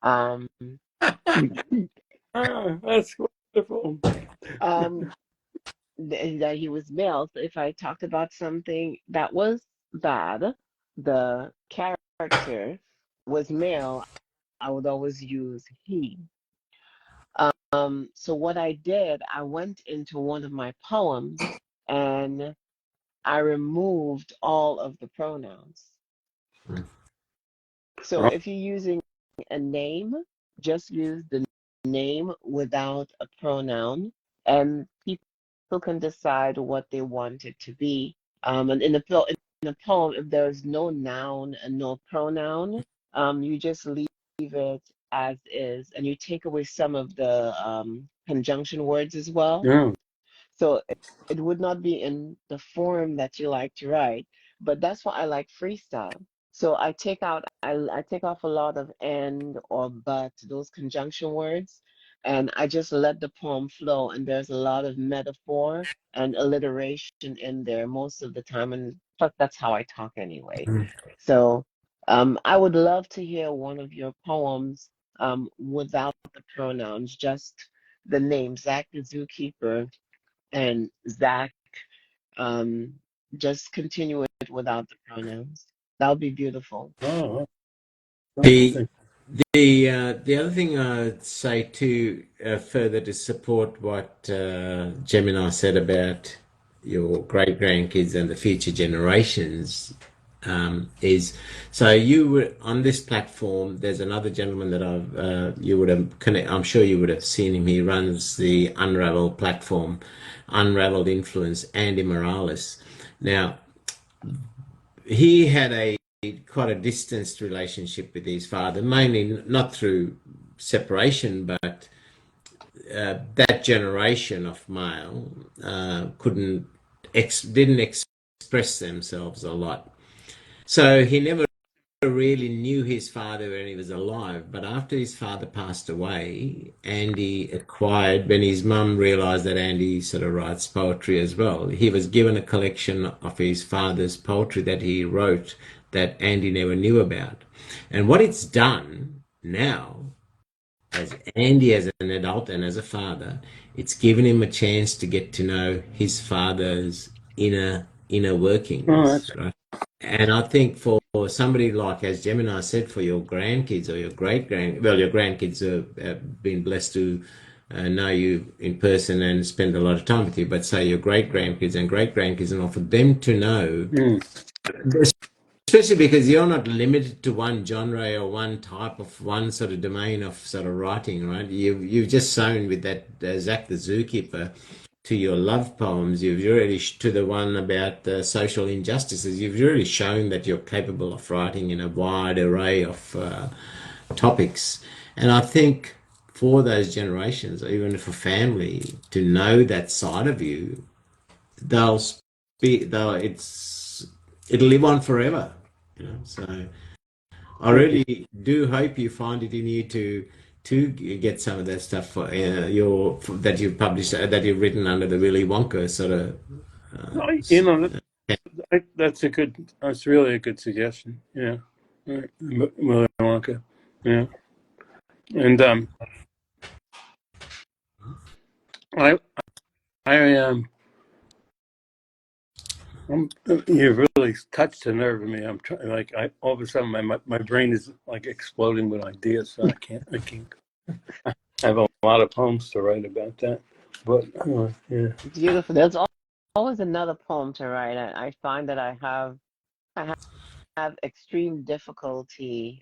Um,
That's wonderful.
um, that he was male. So if I talked about something that was bad, the character was male, I would always use he. So what I did, I went into one of my poems and I removed all of the pronouns. So
Oh,
if you're using a name, just use the name without a pronoun, and people can decide what they want it to be. And in a poem, if there's no noun and no pronoun, you just leave it as is, and you take away some of the conjunction words as well.
no.
So it would not be in the form that you like to write, but that's why I like freestyle. So I take off a lot of and or but, those conjunction words, and I just let the poem flow. And there's a lot of metaphor and alliteration in there most of the time, and plus that's how I talk anyway. So I would love to hear one of your poems without the pronouns, just the name, Zach the Zookeeper and Zach, um, just continue it without the pronouns. That would be beautiful.
Oh,
The
something.
the other thing I'd say too, further to support what Gemini said about your great grandkids and the future generations, is so you were on this platform. There's another gentleman that you would have I'm sure you would have seen him. He runs the Unravel platform, Unraveled Influence, Andy Morales. Now he had quite a distanced relationship with his father, mainly not through separation, but that generation of male couldn't didn't express themselves a lot. So he never really knew his father when he was alive. But after his father passed away, Andy acquired, when his mum realised that Andy sort of writes poetry as well, he was given a collection of his father's poetry that he wrote that Andy never knew about. And what it's done now, as Andy as an adult and as a father, it's given him a chance to get to know his father's inner
Oh, that's
workings, right? And I think for somebody like, as Gemini said, for your grandkids or your well, your grandkids have been blessed to know you in person and spend a lot of time with you, but say your great grandkids and great grandkids, and all, for them to know, especially because you're not limited to one genre or one type of one sort of domain of sort of writing, right? You've just sown with that Zach the Zookeeper to your love poems. You've already to the one about social injustices. You've really shown that you're capable of writing in a wide array of topics, and I think for those generations, or even for family, to know that side of you, they'll speak. They'll it'll live on forever. So I
Thank you.
really do hope you find it in you to get some of that stuff for that you've published that you've written under the Willy Wonka sort of.
You know, that's really a good suggestion. Yeah. Right. Willy Wonka. Yeah. And I you've really touched a nerve in me. I'm trying, like, all of a sudden my brain is like exploding with ideas. So I can't. I have a lot of poems to write about that. But yeah.
Beautiful. There's always another poem to write. I find that I have extreme difficulty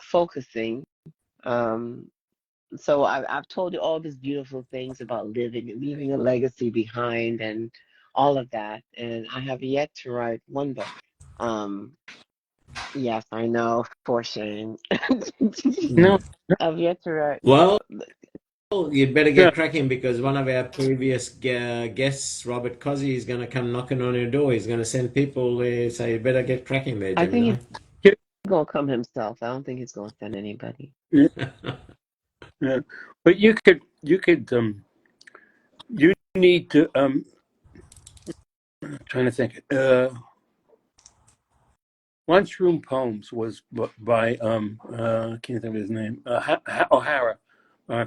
focusing. Um, so I've told you all these beautiful things about leaving a legacy behind, and all of that, and I have yet to write one book. Um, yes, I know, for shame.
No.
I've yet to write.
Well, you'd better
Yeah.
get cracking because one of our previous guests, Robert Cozzi, is going to come knocking on your door. He's going to send people there, so you better get cracking there,
I think
Gemini.
he's gonna come himself. I don't think he's gonna send anybody.
Yeah. Yeah. But you need to trying to think. Lunchroom Poems was by I can't think of his name. O'Hara,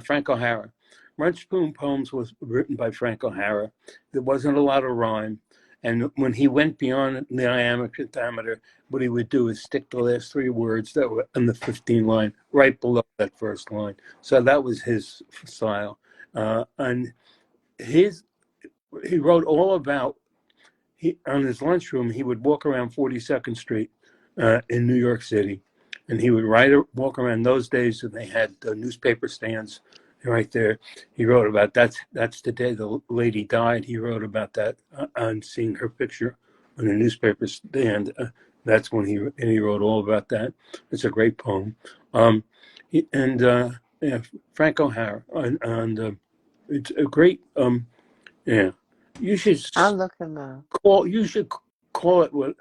Frank O'Hara. Lunchroom Poems was written by Frank O'Hara. There wasn't a lot of rhyme, and when he went beyond the iambic pentameter, what he would do is stick the last three words that were in the 15 line right below that first line. So that was his style, and he wrote all about. On his lunchroom, he would walk around 42nd Street in New York City, and he would walk around. Those days, and they had newspaper stands right there. He wrote about that's the day the lady died. He wrote about that and seeing her picture on a newspaper stand. That's when he wrote all about that. It's a great poem. Yeah, Frank O'Hara, and it's a great yeah. You should
I'll look him up.
you should call it what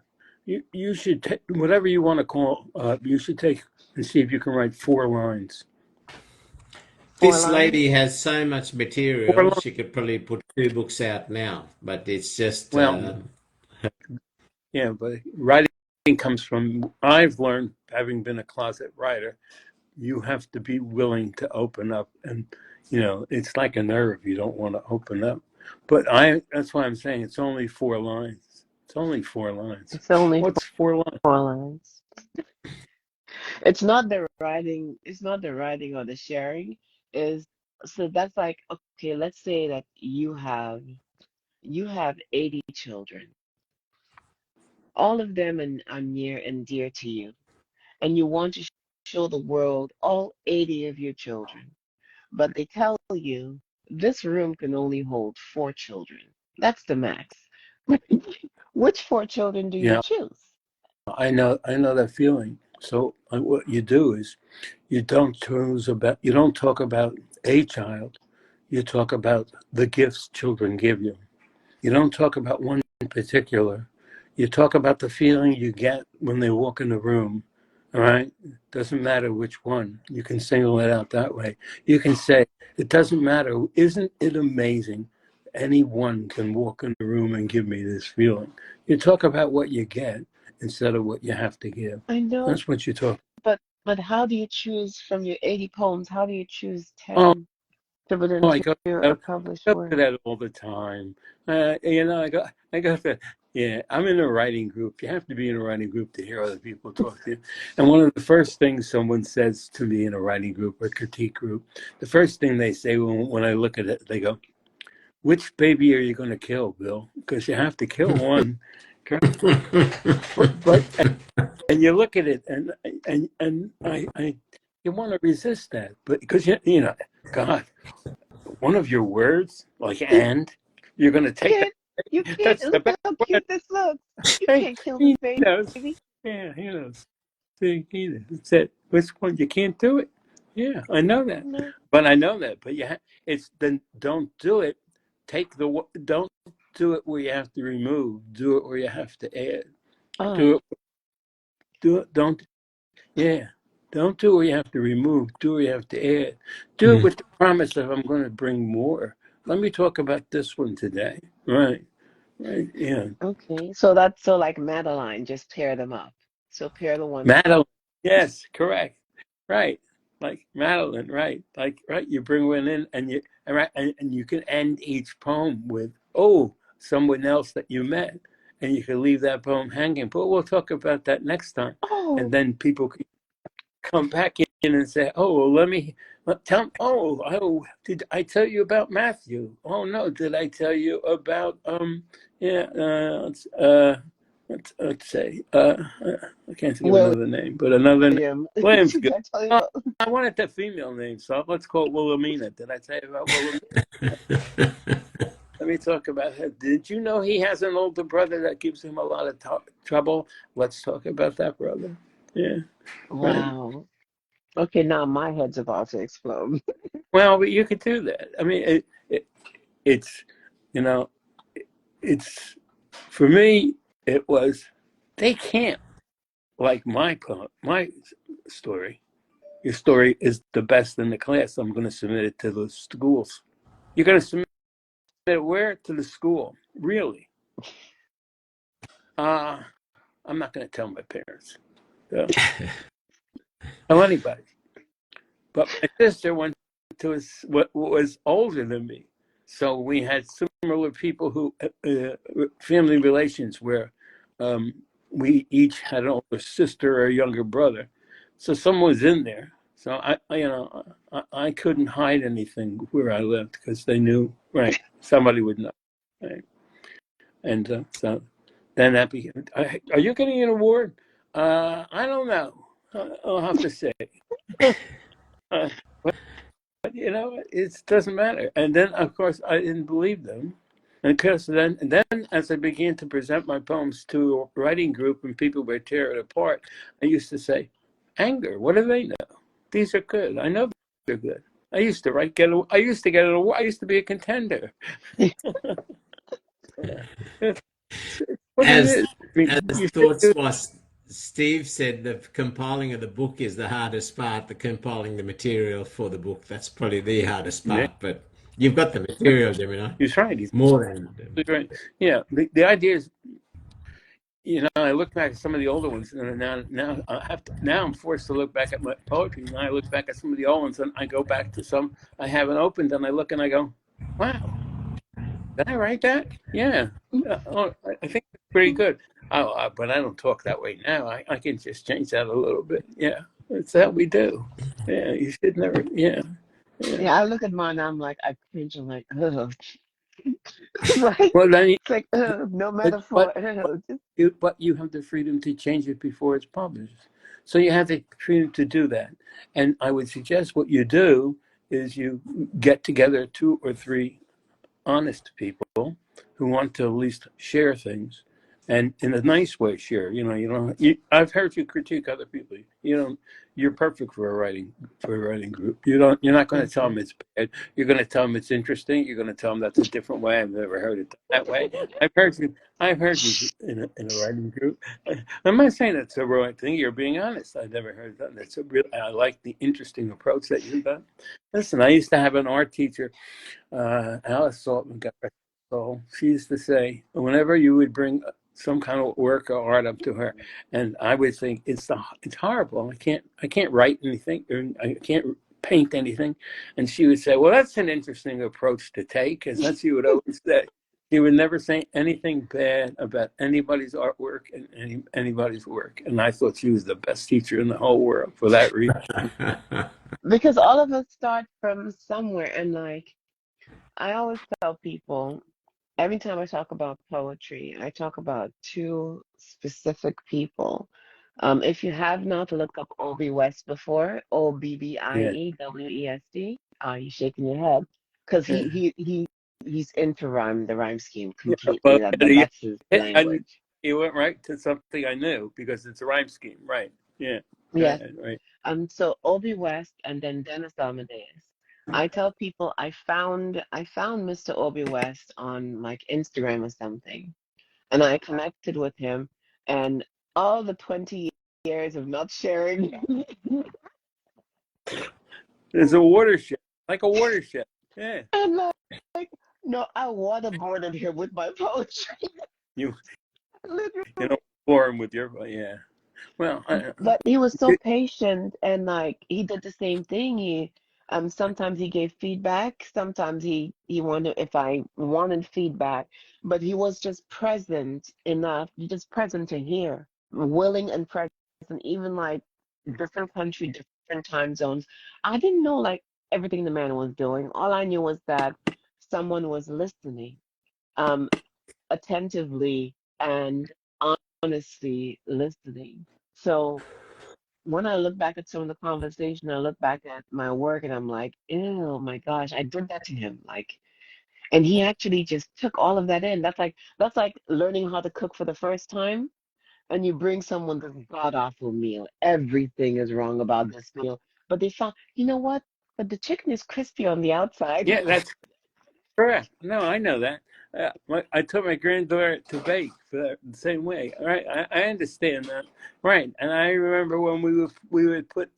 you should take whatever you want to call you should take and see if you can write 4 lines.
Four
This
lines.
lady has so much
Four
material,
lines.
she could probably put 2 books out now, but it's just.
Well, yeah, but writing comes from, I've learned, having been a closet writer, you have to be willing to open up, and it's like a nerve. You don't want to open up, but that's why I'm saying it's only 4 lines. It's only 4 lines.
It's only
What's 4 lines?
4 lines. It's not the writing. It's not the writing or the sharing. Is so that's like, okay. Let's say that you have 80 children. All of them are near and dear to you, and you want to show the world all 80 of your children. But they tell you this room can only hold 4 children. That's the max. Which 4 children do you
Yeah,
choose?
I know that feeling. So what you do is you don't talk about a child. You talk about the gifts children give you. You don't talk about one in particular. You talk about the feeling you get when they walk in the room. All right? Doesn't matter which one. You can single it out that way. You can say, it doesn't matter. Isn't it amazing? Anyone can walk in the room and give me this feeling. You talk about what you get instead of what you have to give.
I know,
That's what you talk.
but how do you choose from your 80 poems? How do you choose
Oh,
10 to put
I
into
go,
a
I
published
go
work?
through that all the time. I go to, yeah, I'm in a writing group. You have to be in a writing group to hear other people talk to you. And one of the first things someone says to me in a writing group or critique group, the first thing they say when I look at it, they go, which baby are you going to kill, Bill? Because you have to kill one. But and you look at it and I you want to resist that, but because God, one of your words like "and," you're going to take that.
Can't you can't
That's the
look
best
how
word.
cute this looks. You
Hey,
can't kill the
he
baby.
knows. Yeah, he knows. See, he said, "Which one? You can't do it." Yeah, I know that,
No.
but I know that. But it's then don't do it. Don't do it where you have to remove. Do it where you have to add.
Oh,
Do it. Do it. Don't. Yeah. Don't do what you have to remove. Do what you have to add. Do it
Mm.
with the promise of I'm going to bring more. Let me talk about this one today. Right. Right. Yeah.
okay. So that's so like Madeline, just pair them up. So pair the ones.
Madeline. Yes, correct. Right. Like Madeline, right. Like right, you bring one in and you and right and you can end each poem with, oh, someone else that you met. And you can leave that poem hanging. But we'll talk about that next time. And
Oh,
then people can come back in and say, oh, well, tell, did I tell you about Matthew? Oh, no, did I tell you about, yeah, let's say, I can't think of another name, but another name.
William.
William's
Did
good.
I tell you
Oh,
about?
I wanted the female name, so let's call it Wilhelmina. Did I tell you about Wilhelmina? Let me talk about her. Did you know he has an older brother that gives him a lot of trouble? Let's talk about that brother. Yeah, right.
Wow. Okay, now my head's about to explode.
Well, but you could do that. I mean, it's, you know, it's, for me, it was, they can't like my story. Your story is the best in the class. I'm going to submit it to the schools. You're going to submit it where? To the school. Really? Uh, I'm not going to tell my parents. So, tell anybody. But my sister went to what was older than me. So we had similar people who, family relations where we each had an older sister or a younger brother. So someone was in there. So I couldn't hide anything where I lived because they knew, right? Somebody would know, right? And so then that became, are you getting an award? I don't know. I'll have to say. Uh, it doesn't matter. And then, of course, I didn't believe them. And because then as I began to present my poems to a writing group and people would tear it apart, I used to say, anger, what do they know? These are good. I know they're good. I used to I used to get an award. I used to be a contender. It's what it
As
is. I mean,
as
you should
thoughts
do.
was Steve said the compiling of the book is the hardest part, the compiling the material for the book. That's probably the hardest
Yeah,
part, but you've got the material, Gemini.
he's right. He's
More than
right. Yeah, the idea is, I look back at some of the older ones, and now now I'm forced to look back at my poetry. Now I look back at some of the old ones, and I go back to some I haven't opened, and I look and I go, "Wow, did I write that? Yeah, I think it's pretty good." But I don't talk that way now. I can just change that a little bit. Yeah, that's how we do. Yeah, you should never. Yeah, yeah.
Yeah, I look at mine, I'm like, I cringe, I'm like, ugh. Right?
Well, then,
It's like, ugh, no
but
metaphor.
but
Ugh.
you have the freedom to change it before it's published. So you have the freedom to do that. And I would suggest what you do is you get together 2 or 3 honest people who want to at least share things, and in a nice way share. I've heard you critique other people. You're perfect for a writing group. You're not going to
Thank
tell
you.
them it's bad. You're going to tell them it's interesting. You're going to tell them that's a different way. I've never heard it that way. I've heard you in a writing group. I'm not saying that's the right thing. You're being honest. I've never heard that. I like the interesting approach that you've done. Listen, I used to have an art teacher, Alice Saltman, got her soul. She used to say, whenever you would bring some kind of work or art up to her, and I would think it's horrible. I can't write anything, or I can't paint anything, and she would say, well, that's an interesting approach to take, because that's what she would always say. She would never say anything bad about anybody's artwork and anybody's work, and I thought she was the best teacher in the whole world for that reason.
that.
Because all of us start from somewhere, and like, I always tell people, every time I talk about poetry, I talk about two specific people. If you have not looked up Obi West before,
Yeah,
Obbiewest, you're shaking your head because
yeah.
he's into rhyme, the rhyme scheme
Yeah, well,
completely. That's his
and
language.
you went right to something I knew because it's a rhyme scheme, right? Yeah,
Yes.
right, right.
So Obi West and then Dennis Amadeus. I tell people I found Mr. Obi West on like Instagram or something, and I connected with him, And all the 20 years of not sharing.
There's a watershed, like a watershed. Yeah.
And like, no, I waterboarded him with my poetry.
You
Literally.
pour him with your, yeah. Well,
But he was so patient, and like he did the same thing. He sometimes he gave feedback, sometimes he wanted if I wanted feedback, but he was just present enough, just present to hear, willing and present, even like different country, different time zones. I didn't know like everything the man was doing. All I knew was that someone was listening, um, attentively and honestly listening. So when I look back at some of the conversation, I look back at my work and I'm like, oh my gosh, I did that to him. Like, and he actually just took all of that in. That's like learning how to cook for the first time, and you bring someone this god awful meal. Everything is wrong about this meal, but they found, you know what? But the chicken is crispy on the outside.
yeah, that's correct. No, I know that. I taught my granddaughter to bake the same way. All right, I understand that. Right, and I remember when we would put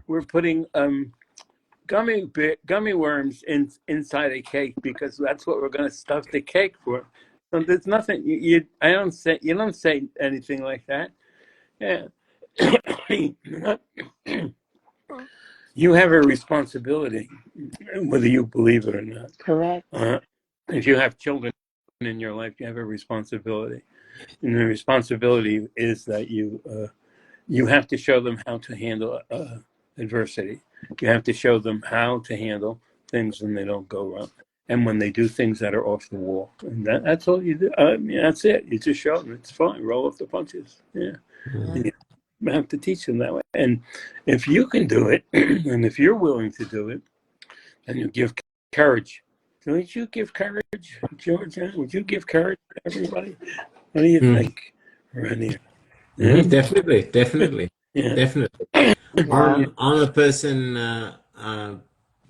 we're putting gummy worms inside a cake because that's what we're going to stuff the cake for. So there's nothing you don't say anything like that. Yeah, you have a responsibility, whether you believe it or not.
Correct.
If you have children in your life, you have a responsibility, and the responsibility is that you have to show them how to handle adversity. You have to show them how to handle things when they don't go wrong, and when they do things that are off the wall. And that's all you do. I mean, that's it. You just show them it's fine. Roll off the punches. Yeah.
Yeah.
You have to teach them that way. And if you can do it, and if you're willing to do it, then you give courage. Don't you give courage, George? Would you give courage to everybody? What do you think, Rania? Yeah?
Definitely.
Yeah.
Definitely.
Yeah.
I'm a person,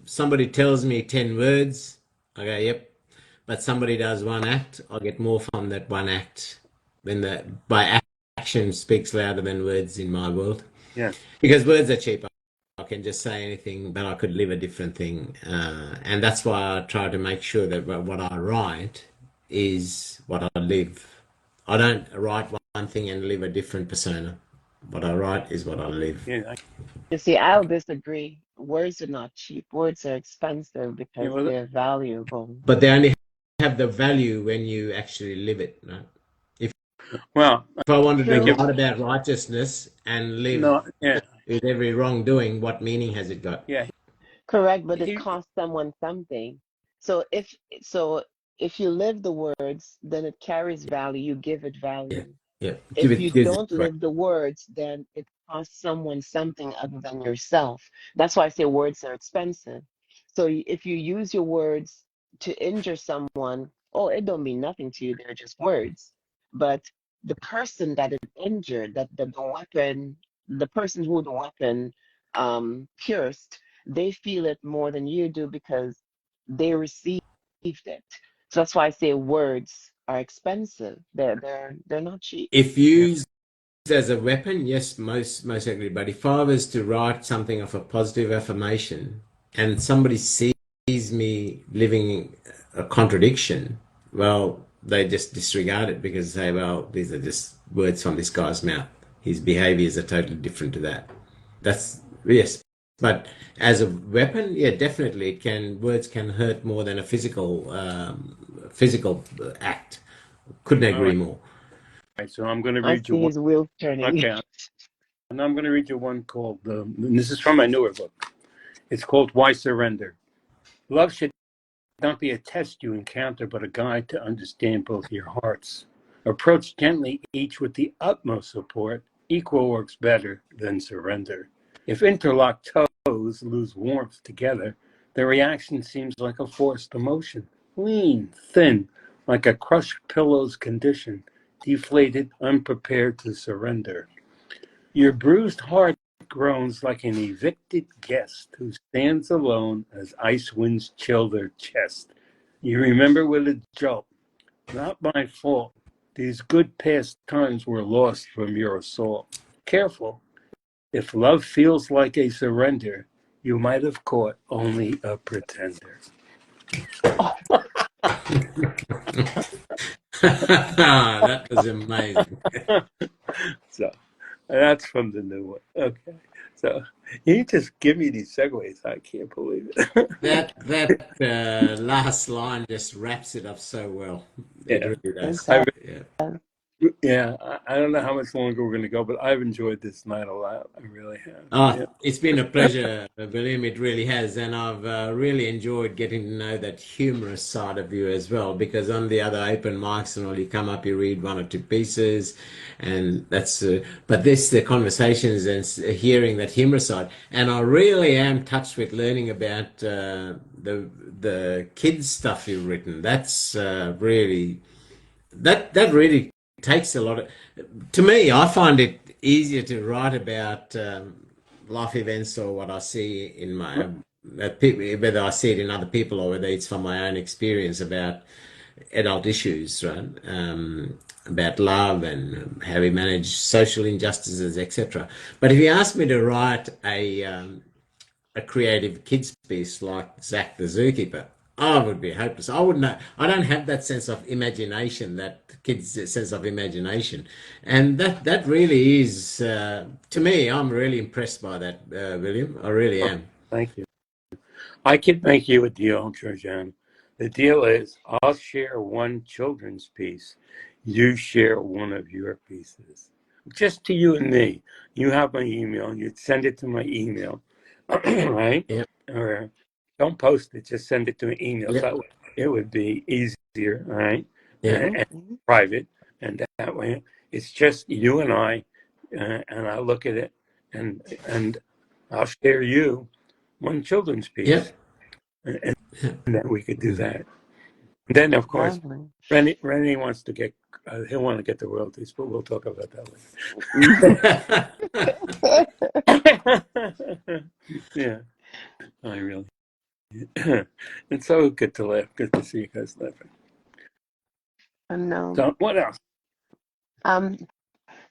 somebody tells me 10 words, I go, yep. But somebody does one act, I'll get more from that one act. By action speaks louder than words in my world.
Yeah.
Because words are cheap. I can just say anything, but I could live a different thing. And that's why I try to make sure that what I write is what I live. I don't write one thing and live a different persona. What I write is what I live.
Yeah.
You see, I'll disagree. Words are not cheap. Words are expensive because
Well,
they're valuable.
But they only have the value when you actually live it, right? If I wanted to
True.
write about righteousness and live
no, yeah,
with every wrongdoing, what meaning has it got?
yeah.
Correct, but it
He,
costs someone something. So if you live the words, then it carries value. You give it
Yeah,
value.
yeah.
If you
Gives it
don't
right.
live the words, then it costs someone something other than yourself. That's why I say words are expensive. So if you use your words to injure someone, oh, it don't mean nothing to you. They're just words. But the person that it injured, that the weapon, the person who the weapon pierced, they feel it more than you do because they received it. So that's why I say words are expensive. They're not cheap.
If used as a weapon, yes, most certainly. But if I was to write something of a positive affirmation and somebody sees me living a contradiction, well, they just disregard it because they say, well, these are just words from this guy's mouth. His behaviors are totally different to that. That's yes. But as a weapon, yeah, definitely, words can hurt more than a physical act. Couldn't
all
agree
right.
more.
So I'm going to
I
read you
see
one.
his wheels turning.
Okay. And I'm going to read you one called, and this is from my newer book. It's called Why Surrender? Love should not be a test you encounter, but a guide to understand both your hearts. Approach gently, each with the utmost support. Equal works better than surrender. If interlocked toes lose warmth together, the reaction seems like a forced emotion. Lean, thin, like a crushed pillow's condition, deflated, unprepared to surrender. Your bruised heart groans like an evicted guest who stands alone as ice winds chill their chest. You remember with a jolt, not my fault, These good past times were lost from your soul. Careful. If love feels like a surrender, you might have caught only a pretender.
That was amazing.
So that's from the new one. Okay. So you just give me these segues. I can't believe it.
That last line just wraps it up so well. It
Yeah.
really
It
does.
does.
Yeah.
Yeah. I don't know how much longer we're going to go, but I've enjoyed this night a lot. I really have.
Oh,
Yeah.
it's been a pleasure, William. It really has, and I've really enjoyed getting to know that humorous side of you as well. Because on the other open mics and all, you come up, you read one or two pieces, and that's. But this, the conversations and hearing that humorous side, and I really am touched with learning about the kids stuff you've written. That's really that really takes a lot of. To me, I find it easier to write about life events or what I see in my whether I see it in other people or whether it's from my own experience about adult issues, right? About love and how we manage social injustices, etc. But if you ask me to write a creative kids piece like Zach the Zookeeper, I would be hopeless. I wouldn't know. I don't have that sense of imagination, that kids' sense of imagination, and that really is to me. I'm really impressed by that, William. I really
Oh,
am.
thank you. I can make you a deal, Georgiana. The deal is I'll share one children's piece. You share one of your pieces. Just to you and me. You have my email. You'd send it to my email. Right?
Yep.
Or don't post it. Just send it to an email.
Yep.
So it would be easier, right?
Yep.
And
Mhm.
private. And that way it's just you and I. And I look at it and I'll share you one children's piece.
Yep.
And then we could do that. Then, of course,
Lovely.
Rennie wants to get, he'll want to get the royalties, but we'll talk about that later. Yeah, I really. It's so good to laugh. Good to see you guys laughing.
I know.
So, what else?
Um,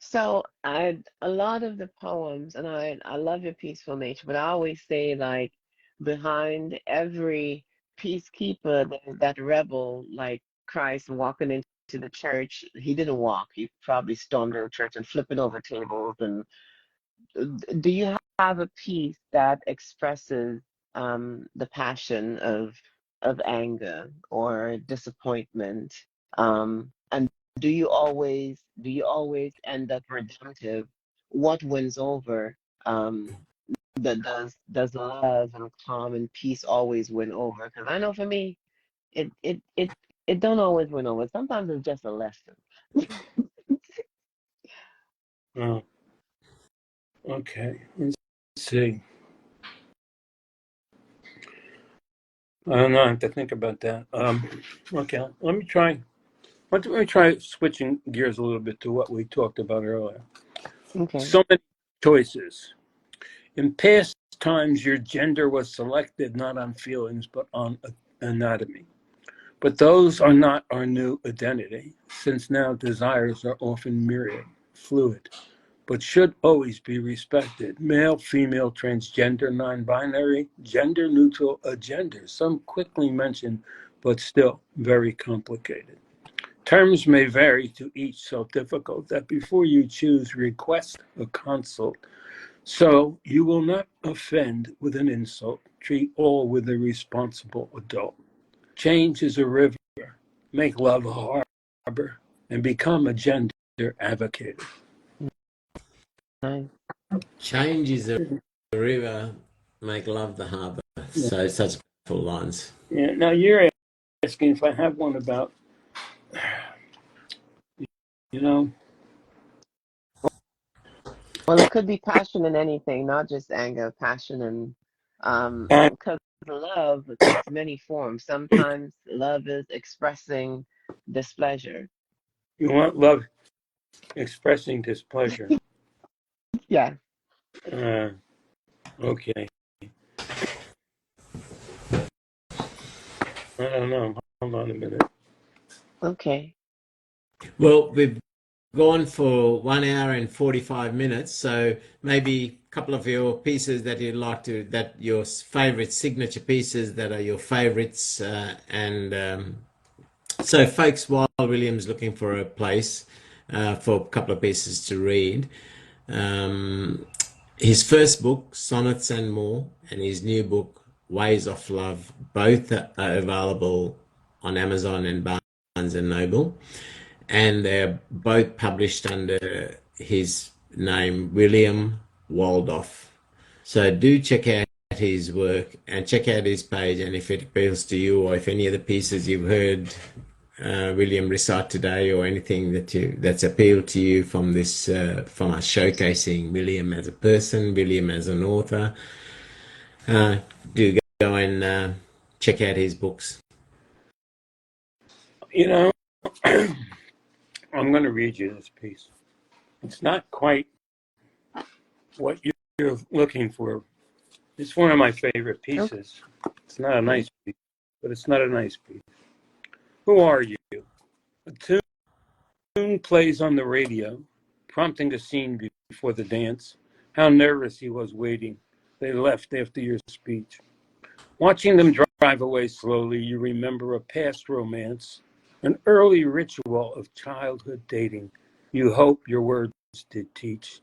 so a lot of the poems, and I love your peaceful nature, but I always say like behind every peacekeeper, there's that rebel, like Christ walking into the church. He didn't walk. He probably stormed the church and flipping over tables. And do you have a piece that expresses the passion of anger or disappointment? And do you always end up redemptive? What wins over? Um, does love and calm and peace always win over? Because I know for me, it don't always win over. Sometimes it's just a lesson.
Oh, okay. Let's see. I don't know. I have to think about that. Okay. Let me try switching gears a little bit to what we talked about earlier.
Okay.
So many choices. In past times, your gender was selected not on feelings, but on anatomy. But those are not our new identity, since now desires are often myriad, fluid, but should always be respected. Male, female, transgender, non-binary, gender neutral, agender. Some quickly mentioned, but still very complicated. Terms may vary to each so difficult that before you choose, request a consult so you will not offend with an insult. Treat all with a responsible adult. Change is a river. Make love a harbor and become a gender advocate.
Nice.
Change is a river, make love the harbour.
Yeah.
So such beautiful lines.
Yeah. Now you're asking if I have one about, you know,
Well, it could be passion in anything, not just anger, passion and
and
because love takes many forms. Sometimes love is expressing displeasure.
you want love expressing displeasure.
Yeah.
Uh, okay. I don't know. Hold on a minute.
Okay.
Well, we've gone for 1 hour and 45 minutes, so maybe a couple of your pieces that you'd like to, that your favorite signature pieces that are your favorites, so folks, while William's looking for a place for a couple of pieces to read, um, his first book, Sonnets and More, and his new book, Ways of Love, both are available on Amazon and Barnes and Noble, and they're both published under his name, William Waldorf. So do check out his work and check out his page, and if it appeals to you, or if any of the pieces you've heard William recite today, or anything that's appealed to you from this from us showcasing William as a person, William as an author, do go and check out his books.
You know, I'm going to read you this piece. It's not quite what you're looking for. It's one of my favorite pieces. It's not a nice piece, but it's not a nice piece. Who are you? A tune plays on the radio, prompting a scene before the dance. How nervous he was waiting. They left after your speech. Watching them drive away slowly, you remember a past romance, an early ritual of childhood dating. You hope your words did teach.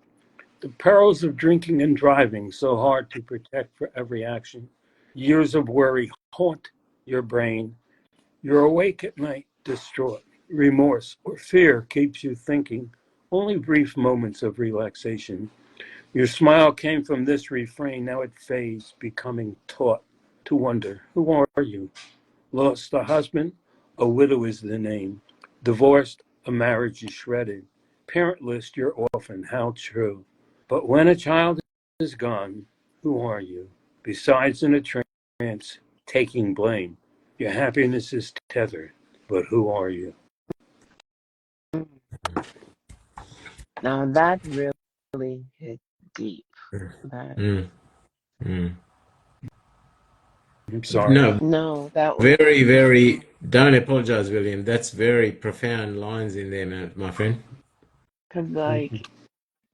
The perils of drinking and driving, so hard to protect for every action. Years of worry haunt your brain. You're awake at night, distraught. Remorse or fear keeps you thinking. Only brief moments of relaxation. Your smile came from this refrain, now it fades, becoming taught to wonder, who are you? Lost a husband? A widow is the name. Divorced? A marriage is shredded. Parentless, you're orphan, how true. But when a child is gone, who are you? Besides in a trance, taking blame. Your happiness is tethered, but who are you?
Now that really hit deep. That
Mm, mm.
I'm sorry.
no, that was
Very, very. Don't apologize, William. That's very profound lines in there, my friend.
because like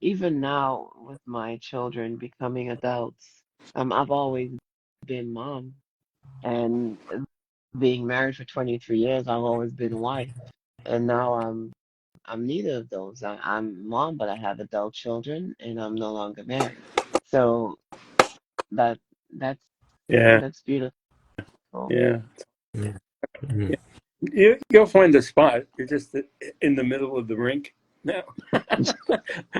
even now with my children becoming adults, I've always been mom, and being married for 23 years, I've always been wife, and now I'm neither of those. I'm mom, but I have adult children, and I'm no longer married. So that that's
Yeah,
that's beautiful.
yeah.
Mm, mm.
You'll find the spot. You're just in the middle of the rink now.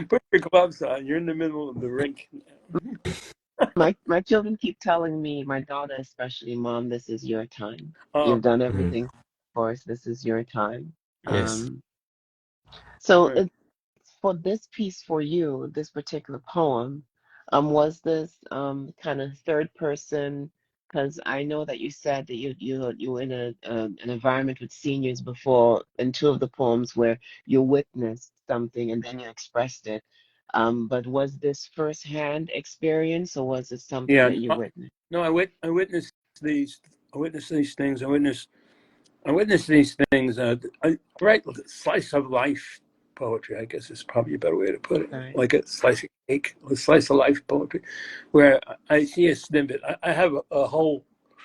Put your gloves on. You're in the middle of the rink now.
My children keep telling me, my daughter especially, Mom, this is your time.
Oh,
You've done
Mm.
everything for us. This is your time.
Yes.
Um, so
right.
for this piece for you, this particular poem, was this kind of third person? Because I know that you said that you were in an environment with seniors before, in two of the poems where you witnessed something and then you expressed it. But was this firsthand experience or was it something
Yeah.
that you witnessed?
No, I witnessed these. I witnessed these things. I witnessed these things. I write slice of life poetry, I guess is probably a better way to put it.
Right.
Like a slice of cake, a slice of life poetry, where I see a snippet. I have a whole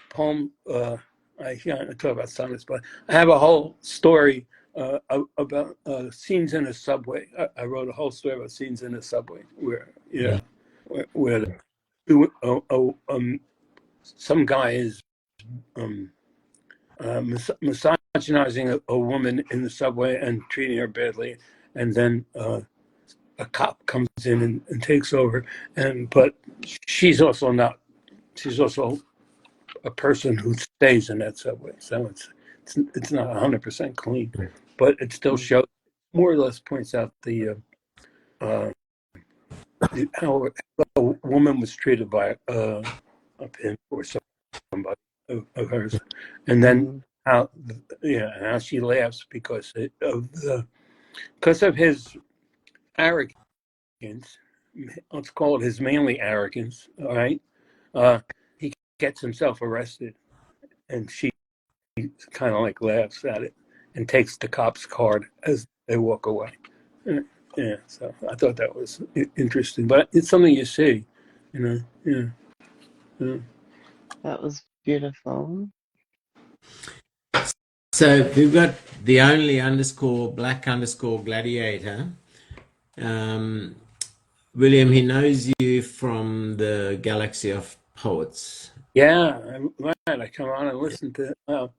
poem. I talk about sonnets, but I have a whole story about scenes in a subway. I wrote a whole story about scenes in a subway where,
Mm.
where some guy is um, misogynizing a woman in the subway and treating her badly, and then a cop comes in and takes over. But she's also not. She's also a person who stays in that subway, so it's not 100% clean, but it still
Mm.
shows, more or less points out uh, how a woman was treated by a pimp or somebody of hers, and then
Mm.
how how she laughs because of his arrogance. Let's call it his manly arrogance. All right, he gets himself arrested, and she kind of like laughs at it and takes the cop's card as they walk away. Yeah, so I thought that was interesting, but it's something you see, you know. Yeah, yeah.
That was beautiful.
So we've got the only underscore black underscore gladiator. Um, William, he knows you from the Galaxy of Poets.
Yeah, I'm glad I come on and listen to.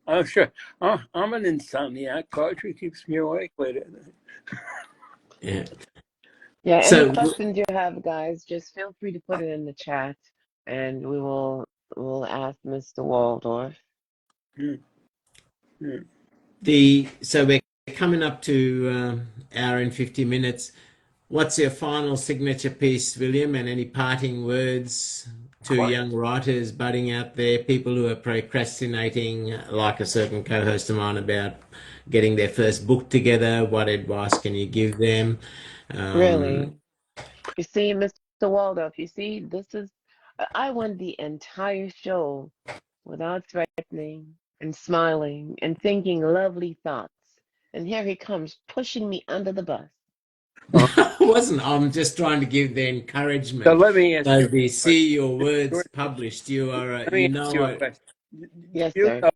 I'm sure. I'm an insomniac. Poetry keeps me awake late at night.
Yeah.
Yeah, any
So
questions you have, guys, just feel free to put it in the chat and we'll ask Mr. Waldorf.
Yeah, yeah.
so we're coming up to hour and 50 minutes. What's your final signature piece, William, and any parting words to
Quiet.
young writers budding out there, people who are procrastinating, like a certain co-host of mine, about getting their first book together? What advice can you give them?
Really. You see, Mr. Waldorf, you see, I went the entire show without threatening and smiling and thinking lovely thoughts. And here he comes pushing me under the bus.
Wasn't I'm just trying to give the
So
encouragement.
let me ask
So
you.
we see your
George,
words published. You are,
let me
you
ask you a
know,
question.
Yes,
You,
sir.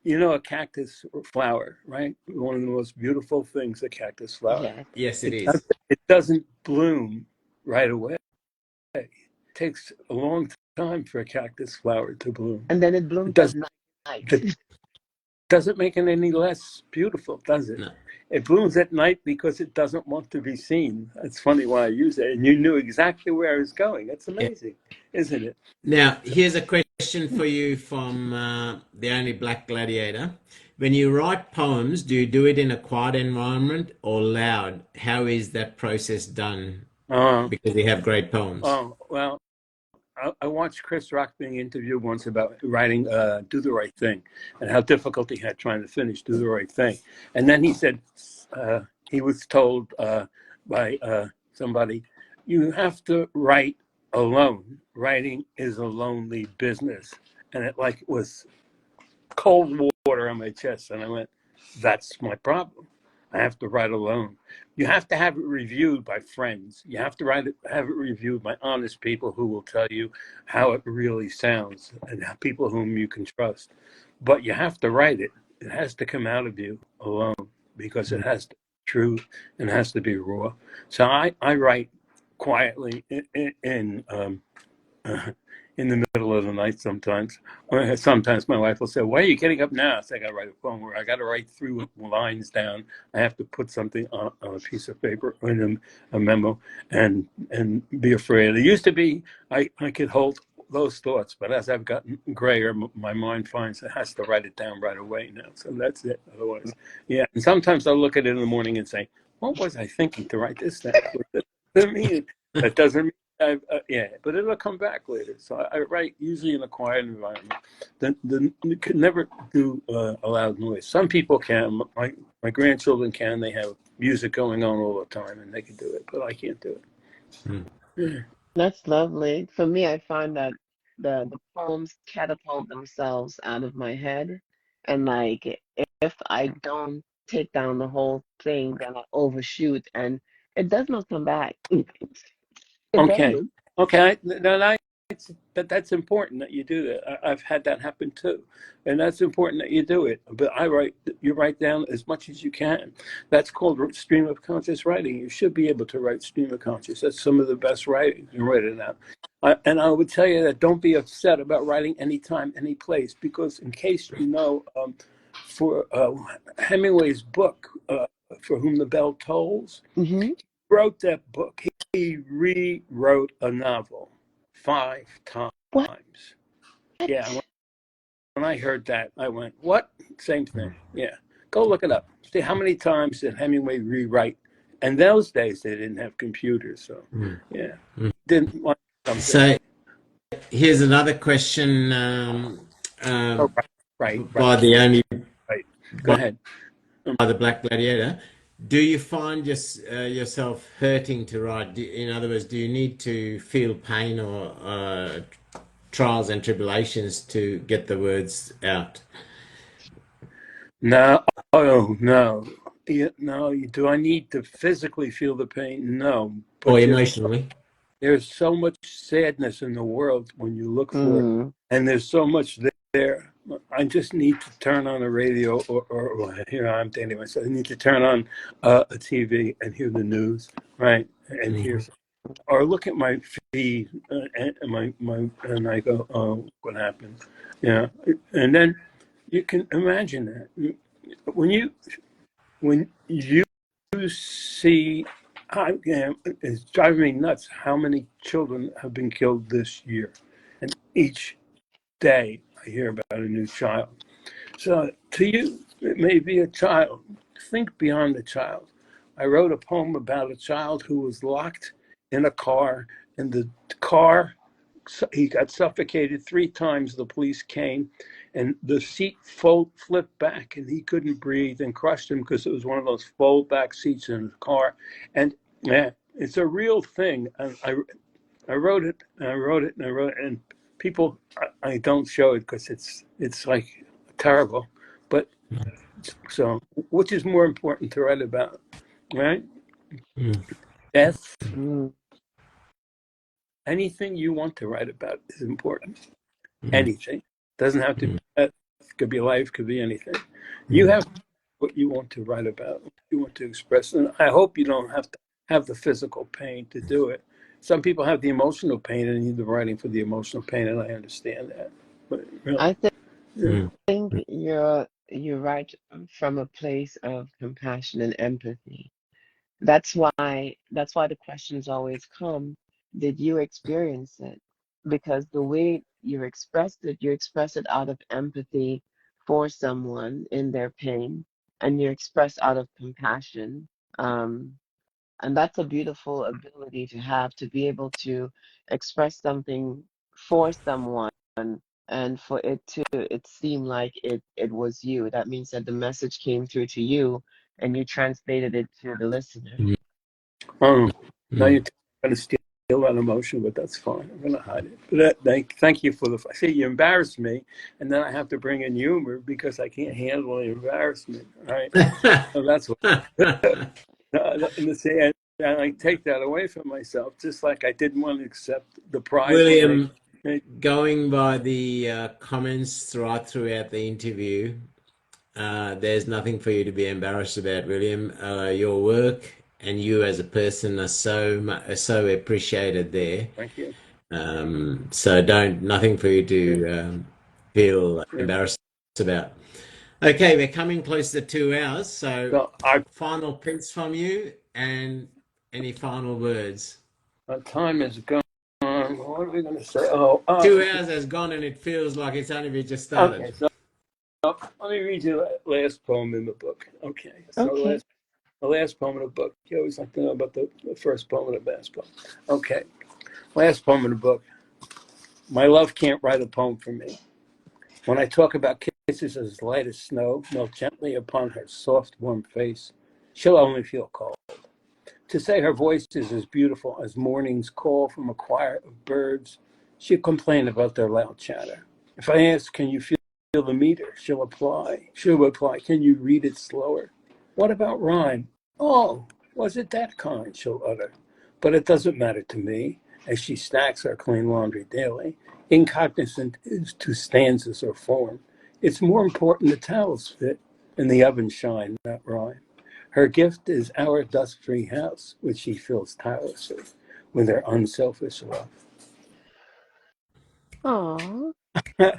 you know a cactus flower, right? One of the most beautiful things, a cactus flower.
Yes.
yes, it
It
is.
it doesn't bloom right away. It takes a long time for a cactus flower to bloom.
And then it
It
blooms at
doesn't.
night.
It doesn't make it any less beautiful, does it?
No.
It blooms at night because it doesn't want to be seen. It's funny why I use it, and you knew exactly where I was going. It's
Yeah.
amazing, isn't it?
Now, here's a question for you from the only black gladiator. When you write poems, do you do it in a quiet environment or loud? How is that process done?
Uh,
Because you have great poems.
well, I watched Chris Rock being interviewed once about writing "Do the Right Thing" and how difficult he had trying to finish "Do the Right Thing," and then he said he was told by somebody, "You have to write alone. Writing is a lonely business," and it like was cold water on my chest, and I went, "That's my problem. I have to write alone. You have to have it reviewed by friends. You have to have it reviewed by honest people who will tell you how it really sounds and people whom you can trust. But you have to write it. It has to come out of you alone because it has to be true and has to be raw. So I write quietly in the middle of the night sometimes. Sometimes my wife will say, "Why are you getting up now?" I say, "I got to write a poem where I got to write 3 lines down. I have to put something on a piece of paper or in a memo and be afraid." It used to be I could hold those thoughts, but as I've gotten grayer, my mind finds it has to write it down right away now. So that's it. Otherwise, yeah. And sometimes I'll look at it in the morning and say, "What was I thinking to write this down?" That doesn't mean that doesn't mean yeah, but it'll come back later. So I write usually in a quiet environment. You could never do a loud noise. Some people can. My grandchildren can. They have music going on all the time, and they can do it. But I can't do it. Yeah.
That's lovely. For me, I find that the poems catapult themselves out of my head. And like if I don't take down the whole thing, then I overshoot and it does not come back. It
Okay.
doesn't.
Okay. That's important that you do that. I've had that happen too, and that's important that you do it. But you write down as much as you can. That's called stream of conscious writing. You should be able to write stream of conscious. That's some of the best writing. You write it out. And I would tell you that don't be upset about writing anytime, any place, because in case you know, for Hemingway's book, For Whom the Bell Tolls,
Hmm.
wrote that book. He rewrote a novel 5
What?
times. Yeah, when I heard that, I went, "What?" Same thing. Yeah, go look it up. See how many times did Hemingway rewrite? And those days they didn't have computers, so yeah, didn't want something.
So here's another question
Oh, right,
by the only
right. Go ahead.
by the Black Gladiator. Do you find yourself hurting to write? In other words, do you need to feel pain or trials and tribulations to get the words out?
No, oh no, no, do I need to physically feel the pain? No,
or
but
emotionally?
there's so much sadness in the world when you look for it,
Mm.
and there's so much there. I just need to turn on a radio, or well, here I'm dating myself. I need to turn on a TV and hear the news, right? And hear, or look at my feed, and and I go, oh, what happened? Yeah, and then you can imagine that when you see, it's driving me nuts how many children have been killed this year, and each day I hear about a new child. So to you, it may be a child. Think beyond the child. I wrote a poem about a child who was locked in a car, and the car, he got suffocated 3 times. The police came, and the seat flipped back, and he couldn't breathe and crushed him because it was one of those fold back seats in the car. And yeah, it's a real thing. And I wrote it, and I wrote it, and I wrote it, and people, I don't show it because it's like terrible. But so, which is more important to write about, right? Death.
Mm.
Anything you want to write about is important. Anything doesn't have to be death. Could be life. Could be anything. You have what you want to write about. What you want to express, and I hope you don't have to have the physical pain to do it. Some people have the emotional pain and need the writing for the emotional pain, and I understand that. But really,
I
yeah.
think you write from a place of compassion and empathy. That's why the questions always come, did you experience it? Because the way you express it out of empathy for someone in their pain, and you express out of compassion. Um, and that's a beautiful ability to have, to be able to express something for someone and for it seem like it was you. That means that the message came through to you and you translated it to the listener.
Oh, now you're going to steal that emotion, but that's fine. I'm going to hide it. But thank you for the. See, you embarrassed me, and then I have to bring in humor because I can't handle the embarrassment. Right? So that's what. And I take that away from myself, just like I didn't want to accept the prize money.
William, going by the comments throughout the interview, there's nothing for you to be embarrassed about, William. Your work and you as a person are so appreciated there.
Thank you.
So nothing for you to feel embarrassed about. Okay, we're coming close to 2 hours. So final piece from you and any final words.
Our time is gone. What are we going to say?
2
hours has gone and it feels like it's only just started.
Okay, so let me read you the last poem in the book. Okay, so
Okay.
the last poem in the book. You always like to know about the first poem and the last poem. Okay, last poem in the book. My love can't write a poem for me. When I talk about kisses as light as snow, melt gently upon her soft, warm face, she'll only feel cold. To say her voice is as beautiful as morning's call from a choir of birds, she'll complain about their loud chatter. If I ask, can you feel the meter? She'll reply, can you read it slower? What about rhyme? Oh, was it that kind? She'll utter. But it doesn't matter to me, as she stacks our clean laundry daily, incognizant as to stanzas or form. It's more important the towels fit and the oven shine, not rhyme. Her gift is our dust-free house, which she fills tirelessly with her unselfish love.
Aww.
Oh,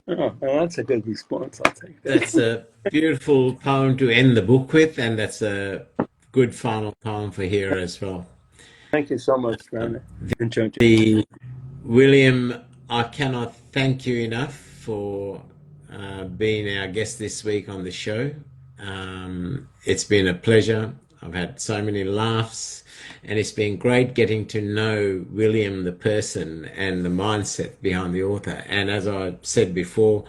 well, that's a good response. I'll take that.
That's a beautiful poem to end the book with, and that's a good final poem for here as well.
Thank you so much, Brandon.
William, I cannot thank you enough for being our guest this week on the show. It's been a pleasure. I've had so many laughs, and it's been great getting to know William, the person, and the mindset behind the author. And as I said before,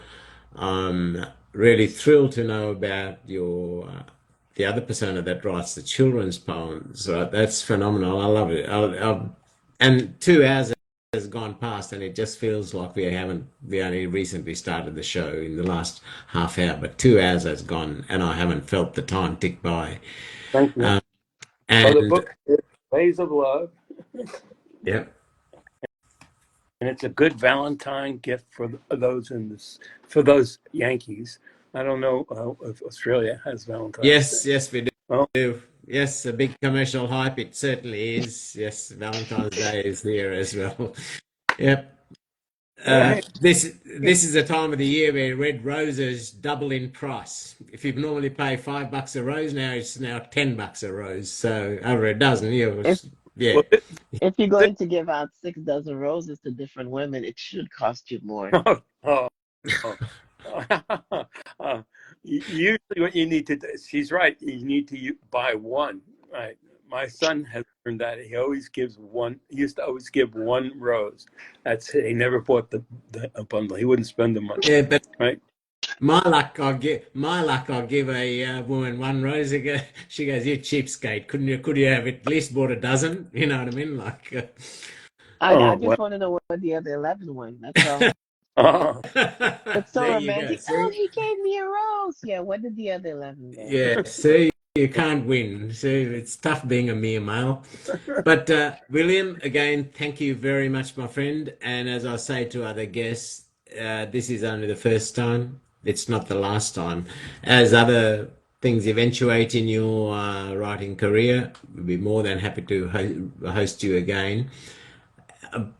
I'm really thrilled to know about the other persona that writes the children's poems. Right? That's phenomenal. I love it. And 2 hours has gone past, and it just feels like we only recently started the show in the last half hour, but 2 hours has gone, and I haven't felt the time tick by.
Thank you.
Um,
So the
and
book is Ways of Love,
yeah,
and it's a good Valentine gift for those for those Yankees. I don't know if Australia has Valentine's Day.
yes, we
Well,
do. Yes, a big commercial hype. It certainly is. Yes, Valentine's Day is here as well. Yep.
hey,
This is a time of the year where red roses double in price. If you normally pay $5 a rose, now it's now $10 a rose. So over a dozen,
If
yeah.
well, this,
if you're going to give out 6 dozen roses to different women, it should cost you more.
oh, oh. Usually what you need to do, she's right, you need to buy one. Right. My son has learned that he always gives one. He used to always give one rose. That's it. He never bought a bundle. He wouldn't spend the money.
Yeah, but
Right.
my luck. I'll give a woman one rose. She goes, "You cheapskate! Could you have at least bought a dozen?" You know what I mean? Like,
I
Oh well.
just want to know what the other 11 went. That's all.
Oh,
It's so
there you go.
romantic. Oh,
See,
he gave me a rose. Yeah, what did the other 11 go?
yeah. See, you can't win. See, it's tough being a mere male. But William, again, thank you very much, my friend. And as I say to other guests, this is only the first time. It's not the last time. As other things eventuate in your writing career, we'd be more than happy to host you again.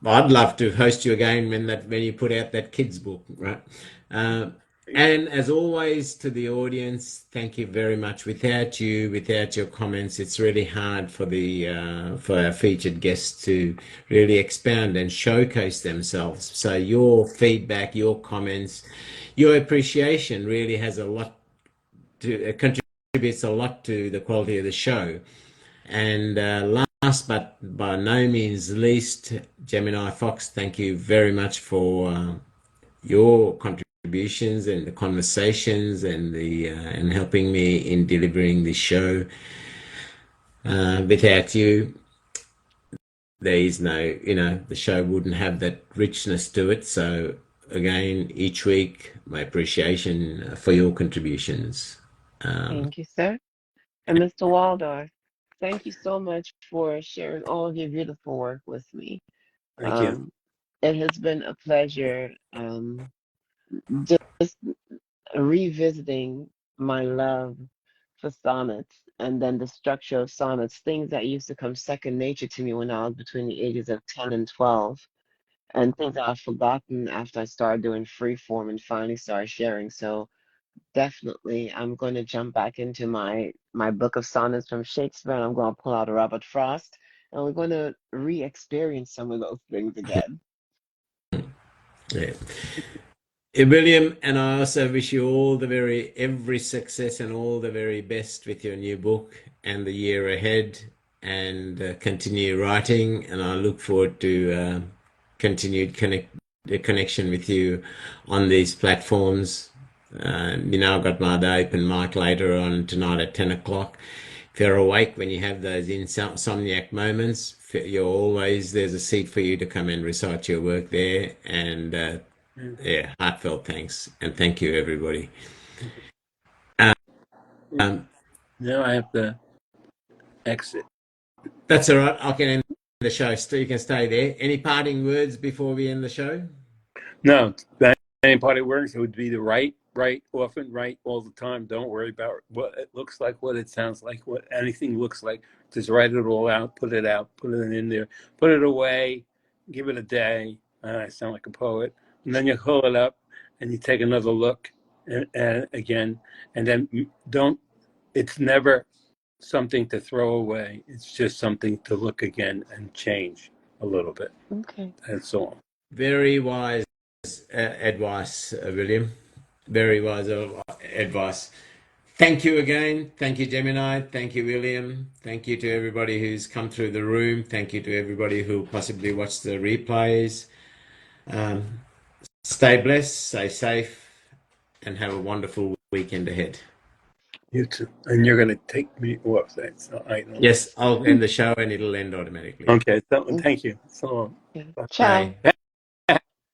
I'd love to host you again when you put out that kids book, right? Uh, and as always, to the audience, thank you very much. Without you, without your comments, it's really hard for for our featured guests to really expound and showcase themselves. So your feedback, your comments, your appreciation really has a lot contributes a lot to the quality of the show. And last but by no means least, Gemini Fox, thank you very much for your contributions and the conversations and and helping me in delivering this show. Without you, there is the show wouldn't have that richness to it. So again, each week, my appreciation for your contributions.
Thank you, sir. And Mr. Waldorf, thank you so much for sharing all of your beautiful work with me.
thank you.
It has been a pleasure just revisiting my love for sonnets and then the structure of sonnets, things that used to come second nature to me when I was between the ages of 10 and 12, and things that I've forgotten after I started doing free form and finally started sharing. So definitely I'm going to jump back into my book of sonnets from Shakespeare, and I'm going to pull out a Robert Frost, and we're going to re-experience some of those things again.
Yeah. William, and I also wish you every success and all the very best with your new book and the year ahead, and continue writing. And I look forward to continued connection with you on these platforms. I've got my open mic later on tonight at 10 o'clock. If you're awake when you have those insomniac moments, there's a seat for you to come and recite your work there. And yeah, heartfelt thanks. And thank you, everybody.
Now I have to exit.
That's all right. I can end the show. You can stay there. Any parting words before we end the show?
No, that any party works. It would be the write often, write all the time. Don't worry about what it looks like, what it sounds like, what anything looks like. Just write it all out, put it in there, put it away, give it a day. I sound like a poet. And then you pull it up and you take another look and again, and then it's never something to throw away. It's just something to look again and change a little bit.
Okay.
That's all.
Very wise advice, William. Very wise advice. Thank you again. Thank you, Gemini. Thank you, William. Thank you to everybody who's come through the room. Thank you to everybody who possibly watched the replays. Stay blessed, stay safe, and have a wonderful weekend ahead.
You too. And you're going to take me off that. So I know.
Yes, I'll end the show and it'll end automatically.
Okay. So, thank you. So long.
Okay. Ciao.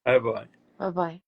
Bye bye.
Bye bye.